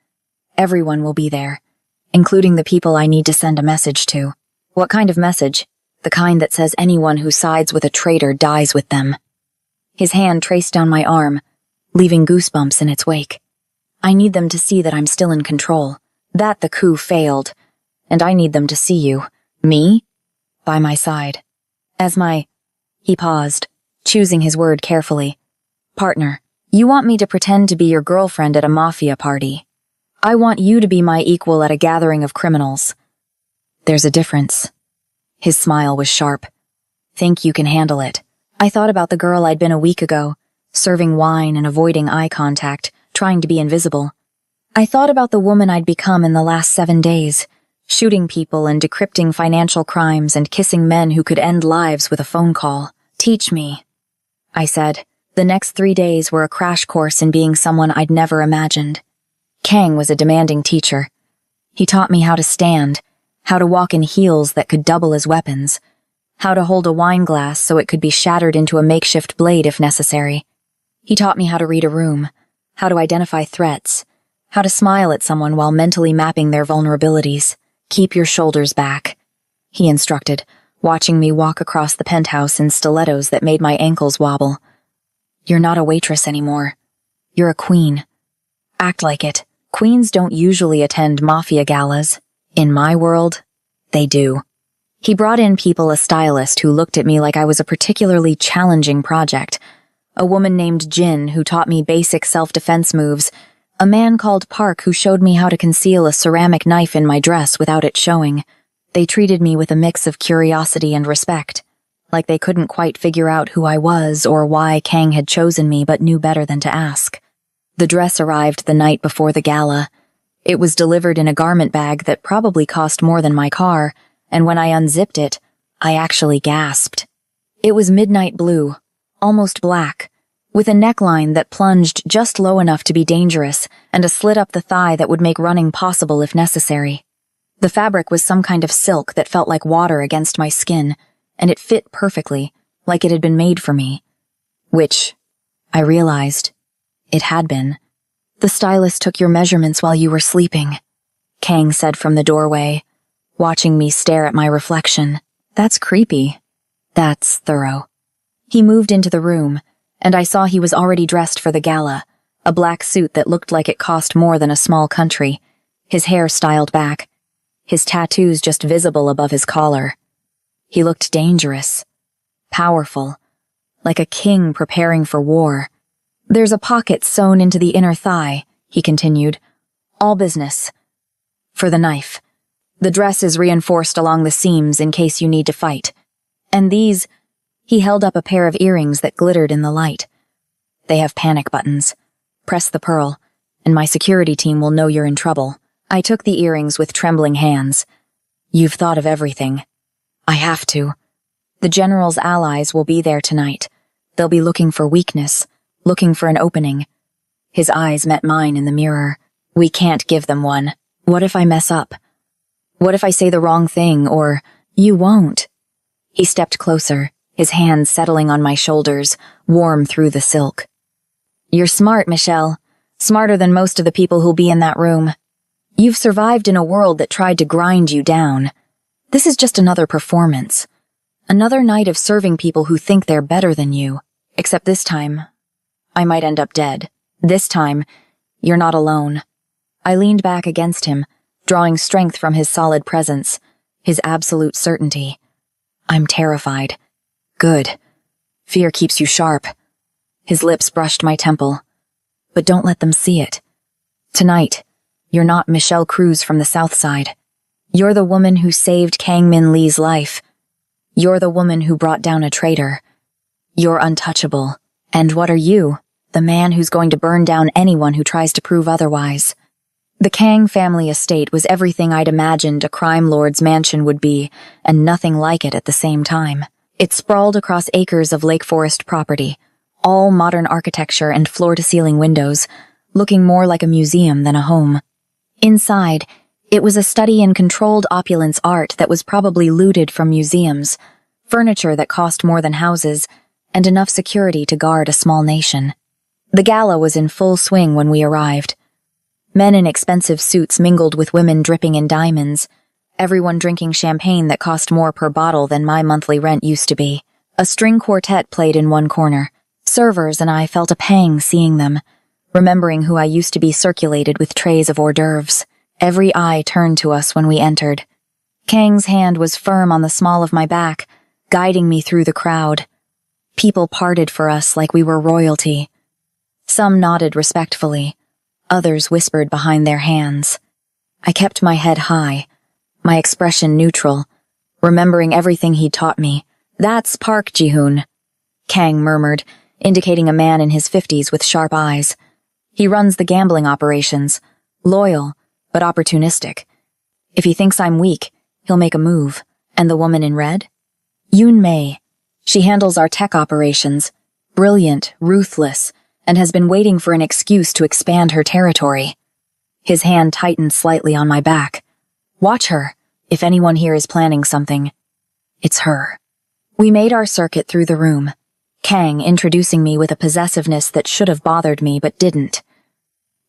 S1: Everyone will be there, including the people I need to send a message to. What kind of message? The kind that says anyone who sides with a traitor dies with them. His hand traced down my arm, leaving goosebumps in its wake. I need them to see that I'm still in control, that the coup failed, and I need them to see you, me, by my side. He paused, choosing his word carefully. Partner, you want me to pretend to be your girlfriend at a Mafia party. I want you to be my equal at a gathering of criminals. There's a difference. His smile was sharp. Think you can handle it. I thought about the girl I'd been a week ago, serving wine and avoiding eye contact, trying to be invisible. I thought about the woman I'd become in the last 7 days, shooting people and decrypting financial crimes and kissing men who could end lives with a phone call. Teach me, I said. The next 3 days were a crash course in being someone I'd never imagined. Kang was a demanding teacher. He taught me how to stand, how to walk in heels that could double as weapons, how to hold a wine glass so it could be shattered into a makeshift blade if necessary. He taught me how to read a room, how to identify threats, how to smile at someone while mentally mapping their vulnerabilities. Keep your shoulders back, he instructed, watching me walk across the penthouse in stilettos that made my ankles wobble. You're not a waitress anymore. You're a queen. Act like it. Queens don't usually attend Mafia galas. In my world, they do. He brought in a stylist who looked at me like I was a particularly challenging project, a woman named Jin who taught me basic self-defense moves, a man called Park who showed me how to conceal a ceramic knife in my dress without it showing. They treated me with a mix of curiosity and respect, like they couldn't quite figure out who I was or why Kang had chosen me but knew better than to ask. The dress arrived the night before the gala. It was delivered in a garment bag that probably cost more than my car, and when I unzipped it, I actually gasped. It was midnight blue, almost black, with a neckline that plunged just low enough to be dangerous and a slit up the thigh that would make running possible if necessary. The fabric was some kind of silk that felt like water against my skin, and it fit perfectly, like it had been made for me. Which, I realized, it had been. The stylist took your measurements while you were sleeping, Kang said from the doorway, watching me stare at my reflection. That's creepy. That's thorough. He moved into the room, and I saw he was already dressed for the gala, a black suit that looked like it cost more than a small country, his hair styled back, his tattoos just visible above his collar. He looked dangerous, powerful, like a king preparing for war. There's a pocket sewn into the inner thigh, he continued. All business. For the knife. The dress is reinforced along the seams in case you need to fight. And these, he held up a pair of earrings that glittered in the light. They have panic buttons. Press the pearl, and my security team will know you're in trouble. I took the earrings with trembling hands. You've thought of everything. I have to. The general's allies will be there tonight. They'll be looking for weakness, looking for an opening. His eyes met mine in the mirror. We can't give them one. What if I mess up? What if I say the wrong thing, or you won't? He stepped closer, his hands settling on my shoulders, warm through the silk. You're smart, Michelle. Smarter than most of the people who'll be in that room. You've survived in a world that tried to grind you down. This is just another performance. Another night of serving people who think they're better than you. Except this time, I might end up dead. This time, you're not alone. I leaned back against him, drawing strength from his solid presence, his absolute certainty. I'm terrified. Good. Fear keeps you sharp. His lips brushed my temple. But don't let them see it. Tonight, you're not Michelle Cruz from the South Side. You're the woman who saved Kang Min Lee's life. You're the woman who brought down a traitor. You're untouchable. And what are you? The man who's going to burn down anyone who tries to prove otherwise. The Kang family estate was everything I'd imagined a crime lord's mansion would be, and nothing like it at the same time. It sprawled across acres of Lake Forest property, all modern architecture and floor-to-ceiling windows, looking more like a museum than a home. Inside, it was a study in controlled opulence art that was probably looted from museums, furniture that cost more than houses, and enough security to guard a small nation. The gala was in full swing when we arrived. Men in expensive suits mingled with women dripping in diamonds, everyone drinking champagne that cost more per bottle than my monthly rent used to be. A string quartet played in one corner. Servers and I felt a pang seeing them, remembering who I used to be circulated with trays of hors d'oeuvres. Every eye turned to us when we entered. Kang's hand was firm on the small of my back, guiding me through the crowd. People parted for us like we were royalty. Some nodded respectfully. Others whispered behind their hands. I kept my head high, my expression neutral, remembering everything he'd taught me. That's Park Ji-hoon, Kang murmured, indicating a man in his 50s with sharp eyes. He runs the gambling operations, loyal, but opportunistic. If he thinks I'm weak, he'll make a move. And the woman in red? Yoon Mei. She handles our tech operations, brilliant, ruthless, and has been waiting for an excuse to expand her territory. His hand tightened slightly on my back. Watch her. If anyone here is planning something, it's her. We made our circuit through the room, Kang introducing me with a possessiveness that should have bothered me but didn't.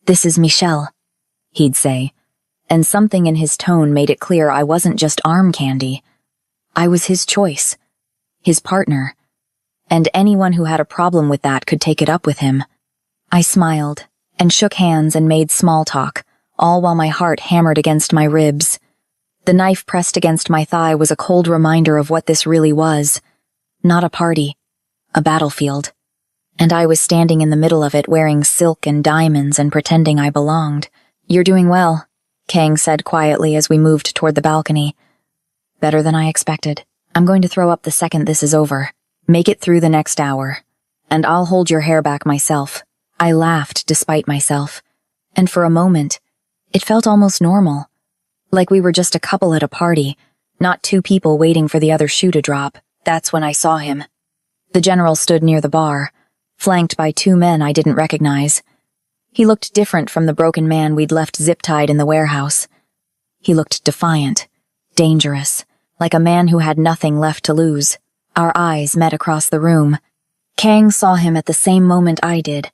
S1: This is Michelle, he'd say, and something in his tone made it clear I wasn't just arm candy. I was his choice, his partner, and anyone who had a problem with that could take it up with him. I smiled and shook hands and made small talk, all while my heart hammered against my ribs. The knife pressed against my thigh was a cold reminder of what this really was. Not a party, a battlefield. And I was standing in the middle of it wearing silk and diamonds and pretending I belonged. You're doing well, Kang said quietly as we moved toward the balcony. Better than I expected. I'm going to throw up the second this is over. Make it through the next hour. And I'll hold your hair back myself. I laughed despite myself. And for a moment, it felt almost normal. Like we were just a couple at a party, not two people waiting for the other shoe to drop. That's when I saw him. The general stood near the bar, flanked by two men I didn't recognize. He looked different from the broken man we'd left zip-tied in the warehouse. He looked defiant, dangerous, like a man who had nothing left to lose. Our eyes met across the room. Kang saw him at the same moment I did.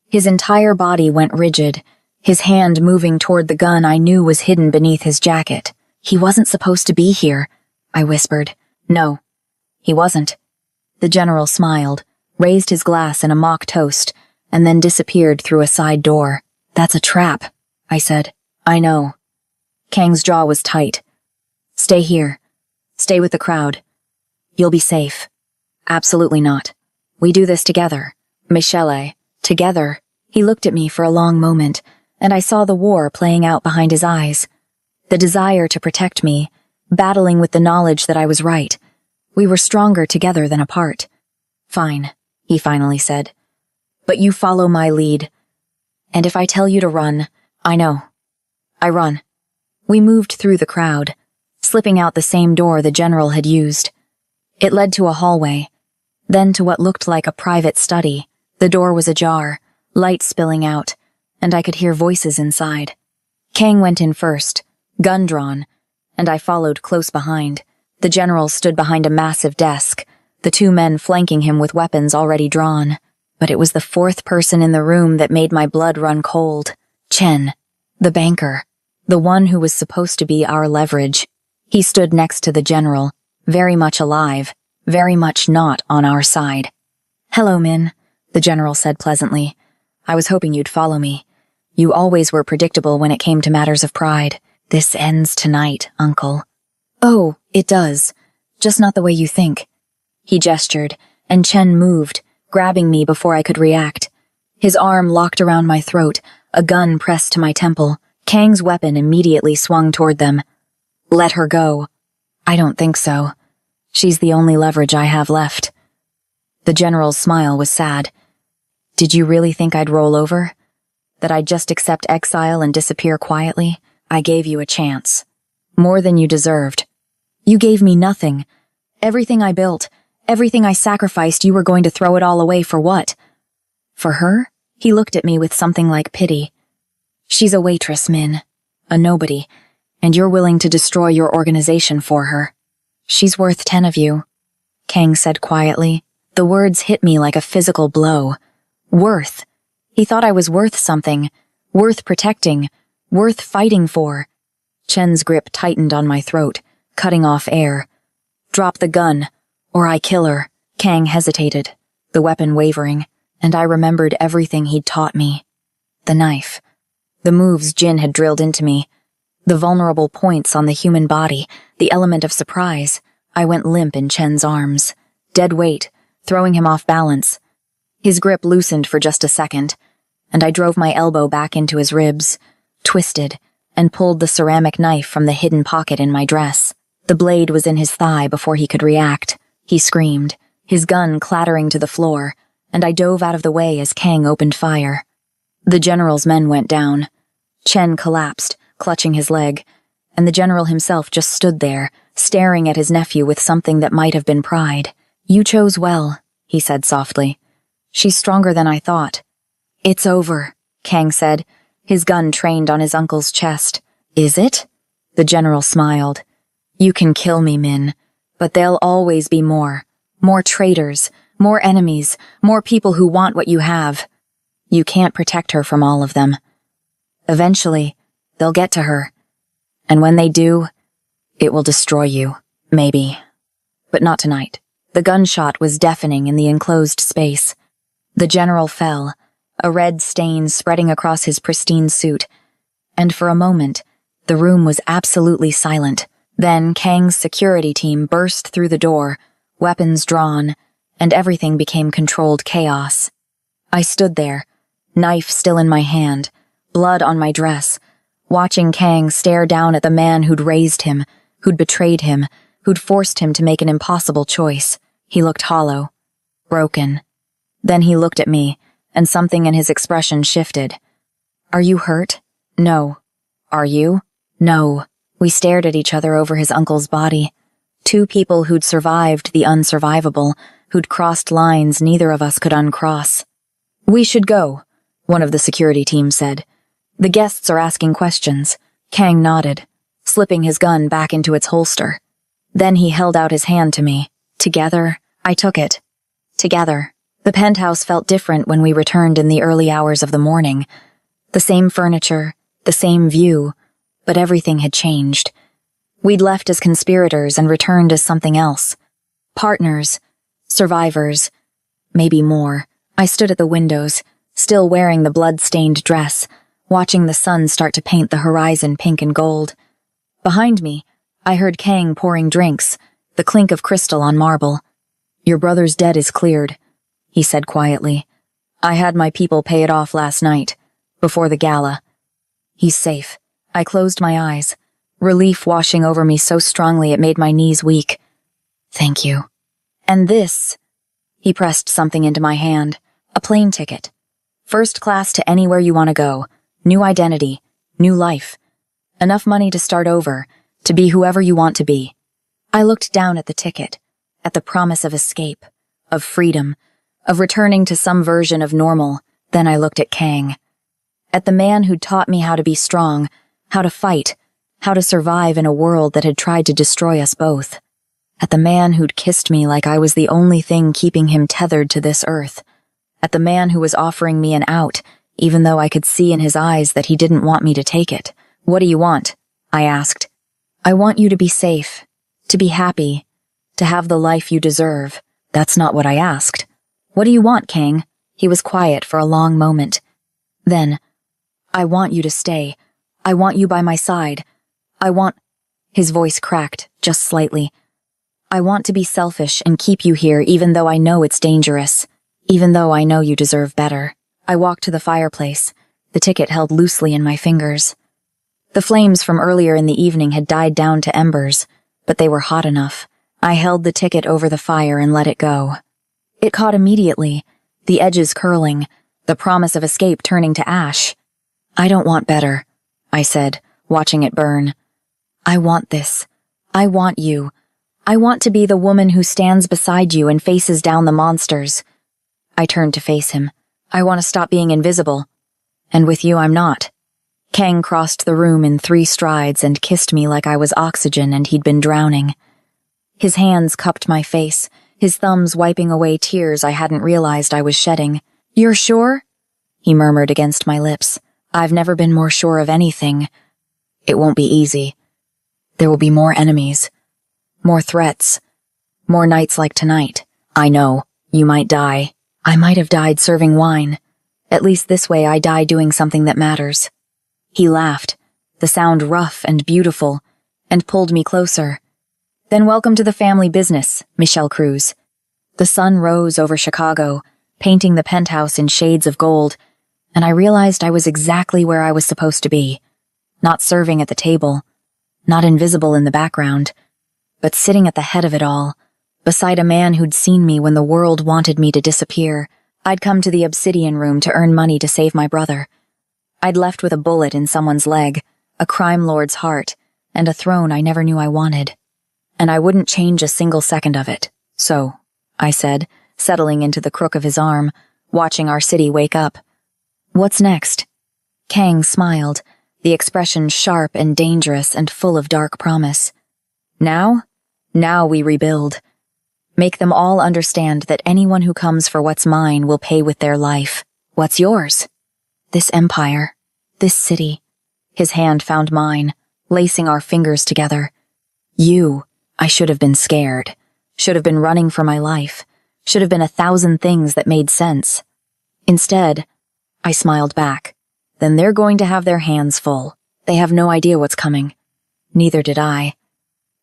S1: His entire body went rigid, his hand moving toward the gun I knew was hidden beneath his jacket. He wasn't supposed to be here, I whispered. No, he wasn't. The general smiled, raised his glass in a mock toast, and then disappeared through a side door. That's a trap, I said. I know. Kang's jaw was tight. Stay here. Stay with the crowd. You'll be safe. Absolutely not. We do this together. Michelle, together. He looked at me for a long moment, and I saw the war playing out behind his eyes. The desire to protect me, battling with the knowledge that I was right. We were stronger together than apart. Fine, he finally said. But you follow my lead. And if I tell you to run, I know. I run. We moved through the crowd, slipping out the same door the general had used. It led to a hallway, then to what looked like a private study. The door was ajar, light spilling out, and I could hear voices inside. Kang went in first, gun drawn, and I followed close behind. The general stood behind a massive desk, the two men flanking him with weapons already drawn. But it was the fourth person in the room that made my blood run cold. Chen, the banker, the one who was supposed to be our leverage. He stood next to the general, very much alive, very much not on our side. "Hello, Min," the general said pleasantly. "I was hoping you'd follow me. You always were predictable when it came to matters of pride. This ends tonight, Uncle." "Oh, it does. Just not the way you think." He gestured, and Chen moved, grabbing me before I could react. His arm locked around my throat, a gun pressed to my temple. Kang's weapon immediately swung toward them. "Let her go." "I don't think so. She's the only leverage I have left." The general's smile was sad. "Did you really think I'd roll over? That I'd just accept exile and disappear quietly? I gave you a chance. More than you deserved. You gave me nothing. Everything I built, everything I sacrificed, you were going to throw it all away for what? For her?" He looked at me with something like pity. "She's a waitress, Min. A nobody. And you're willing to destroy your organization for her. She's worth 10 of you," Kang said quietly. The words hit me like a physical blow. Worth. He thought I was worth something. Worth protecting. Worth fighting for. Chen's grip tightened on my throat, cutting off air. "Drop the gun, or I kill her." Kang hesitated, the weapon wavering, and I remembered everything he'd taught me. The knife. The moves Jin had drilled into me. The vulnerable points on the human body, the element of surprise. I went limp in Chen's arms. Dead weight, throwing him off balance. His grip loosened for just a second, and I drove my elbow back into his ribs, twisted, and pulled the ceramic knife from the hidden pocket in my dress. The blade was in his thigh before he could react. He screamed, his gun clattering to the floor, and I dove out of the way as Kang opened fire. The general's men went down. Chen collapsed, clutching his leg, and the general himself just stood there, staring at his nephew with something that might have been pride. "You chose well," he said softly. "She's stronger than I thought." "It's over," Kang said, his gun trained on his uncle's chest. "Is it?" The general smiled. "You can kill me, Min, but there'll always be more. More traitors, more enemies, more people who want what you have. You can't protect her from all of them. Eventually, they'll get to her. And when they do, it will destroy you, maybe. But not tonight." The gunshot was deafening in the enclosed space. The general fell, a red stain spreading across his pristine suit, and for a moment, the room was absolutely silent. Then Kang's security team burst through the door, weapons drawn, and everything became controlled chaos. I stood there, knife still in my hand, blood on my dress, watching Kang stare down at the man who'd raised him, who'd betrayed him, who'd forced him to make an impossible choice. He looked hollow, broken. Then he looked at me, and something in his expression shifted. "Are you hurt?" "No." "Are you?" "No." We stared at each other over his uncle's body. Two people who'd survived the unsurvivable, who'd crossed lines neither of us could uncross. "We should go," one of the security team said. "The guests are asking questions." Kang nodded, slipping his gun back into its holster. Then he held out his hand to me. Together, I took it. Together. The penthouse felt different when we returned in the early hours of the morning. The same furniture, the same view, but everything had changed. We'd left as conspirators and returned as something else. Partners, survivors, maybe more. I stood at the windows, still wearing the blood-stained dress, watching the sun start to paint the horizon pink and gold. Behind me, I heard Kang pouring drinks, the clink of crystal on marble. "Your brother's debt is cleared," he said quietly. "I had my people pay it off last night, before the gala. He's safe." I closed my eyes, relief washing over me so strongly it made my knees weak. "Thank you." "And this," he pressed something into my hand, "a plane ticket. First class to anywhere you want to go. New identity. New life. Enough money to start over, to be whoever you want to be. I looked down at the ticket, at the promise of escape, of freedom, of returning to some version of normal. Then I looked at Kang. At the man who'd taught me how to be strong, how to fight, how to survive in a world that had tried to destroy us both. At the man who'd kissed me like I was the only thing keeping him tethered to this earth. At the man who was offering me an out, even though I could see in his eyes that he didn't want me to take it. What do you want? I asked. I want you to be safe, to be happy, to have the life you deserve. That's not what I asked. What do you want, Kang? He was quiet for a long moment. Then, I want you to stay. I want you by my side. I want... His voice cracked, just slightly. I want to be selfish and keep you here even though I know it's dangerous. Even though I know you deserve better. I walked to the fireplace, the ticket held loosely in my fingers. The flames from earlier in the evening had died down to embers, but they were hot enough. I held the ticket over the fire and let it go. It caught immediately, the edges curling, the promise of escape turning to ash. I don't want better, I said, watching it burn. I want this. I want you. I want to be the woman who stands beside you and faces down the monsters. I turned to face him. I want to stop being invisible. And with you, I'm not. Kang crossed the room in 3 strides and kissed me like I was oxygen and he'd been drowning. His hands cupped my face, his thumbs wiping away tears I hadn't realized I was shedding. You're sure? He murmured against my lips. I've never been more sure of anything. It won't be easy. There will be more enemies. More threats. More nights like tonight. I know. You might die. I might have died serving wine. At least this way I die doing something that matters. He laughed, the sound rough and beautiful, and pulled me closer. Then welcome to the family business, Michelle Cruz. The sun rose over Chicago, painting the penthouse in shades of gold, and I realized I was exactly where I was supposed to be. Not serving at the table, not invisible in the background, but sitting at the head of it all, beside a man who'd seen me when the world wanted me to disappear. I'd come to the obsidian room to earn money to save my brother. I'd left with a bullet in someone's leg, a crime lord's heart, and a throne I never knew I wanted. And I wouldn't change a single second of it. So, I said, settling into the crook of his arm, watching our city wake up. What's next? Kang smiled, the expression sharp and dangerous and full of dark promise. Now? Now we rebuild. Make them all understand that anyone who comes for what's mine will pay with their life. What's yours? This empire. This city. His hand found mine, lacing our fingers together. You. I should have been scared. Should have been running for my life. Should have been 1,000 things that made sense. Instead, I smiled back. Then they're going to have their hands full. They have no idea what's coming. Neither did I.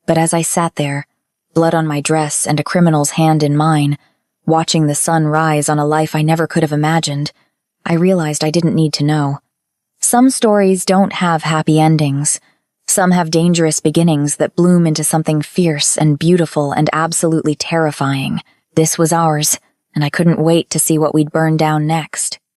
S1: But as I sat there, blood on my dress and a criminal's hand in mine, watching the sun rise on a life I never could have imagined, I realized I didn't need to know. Some stories don't have happy endings. Some have dangerous beginnings that bloom into something fierce and beautiful and absolutely terrifying. This was ours, and I couldn't wait to see what we'd burn down next.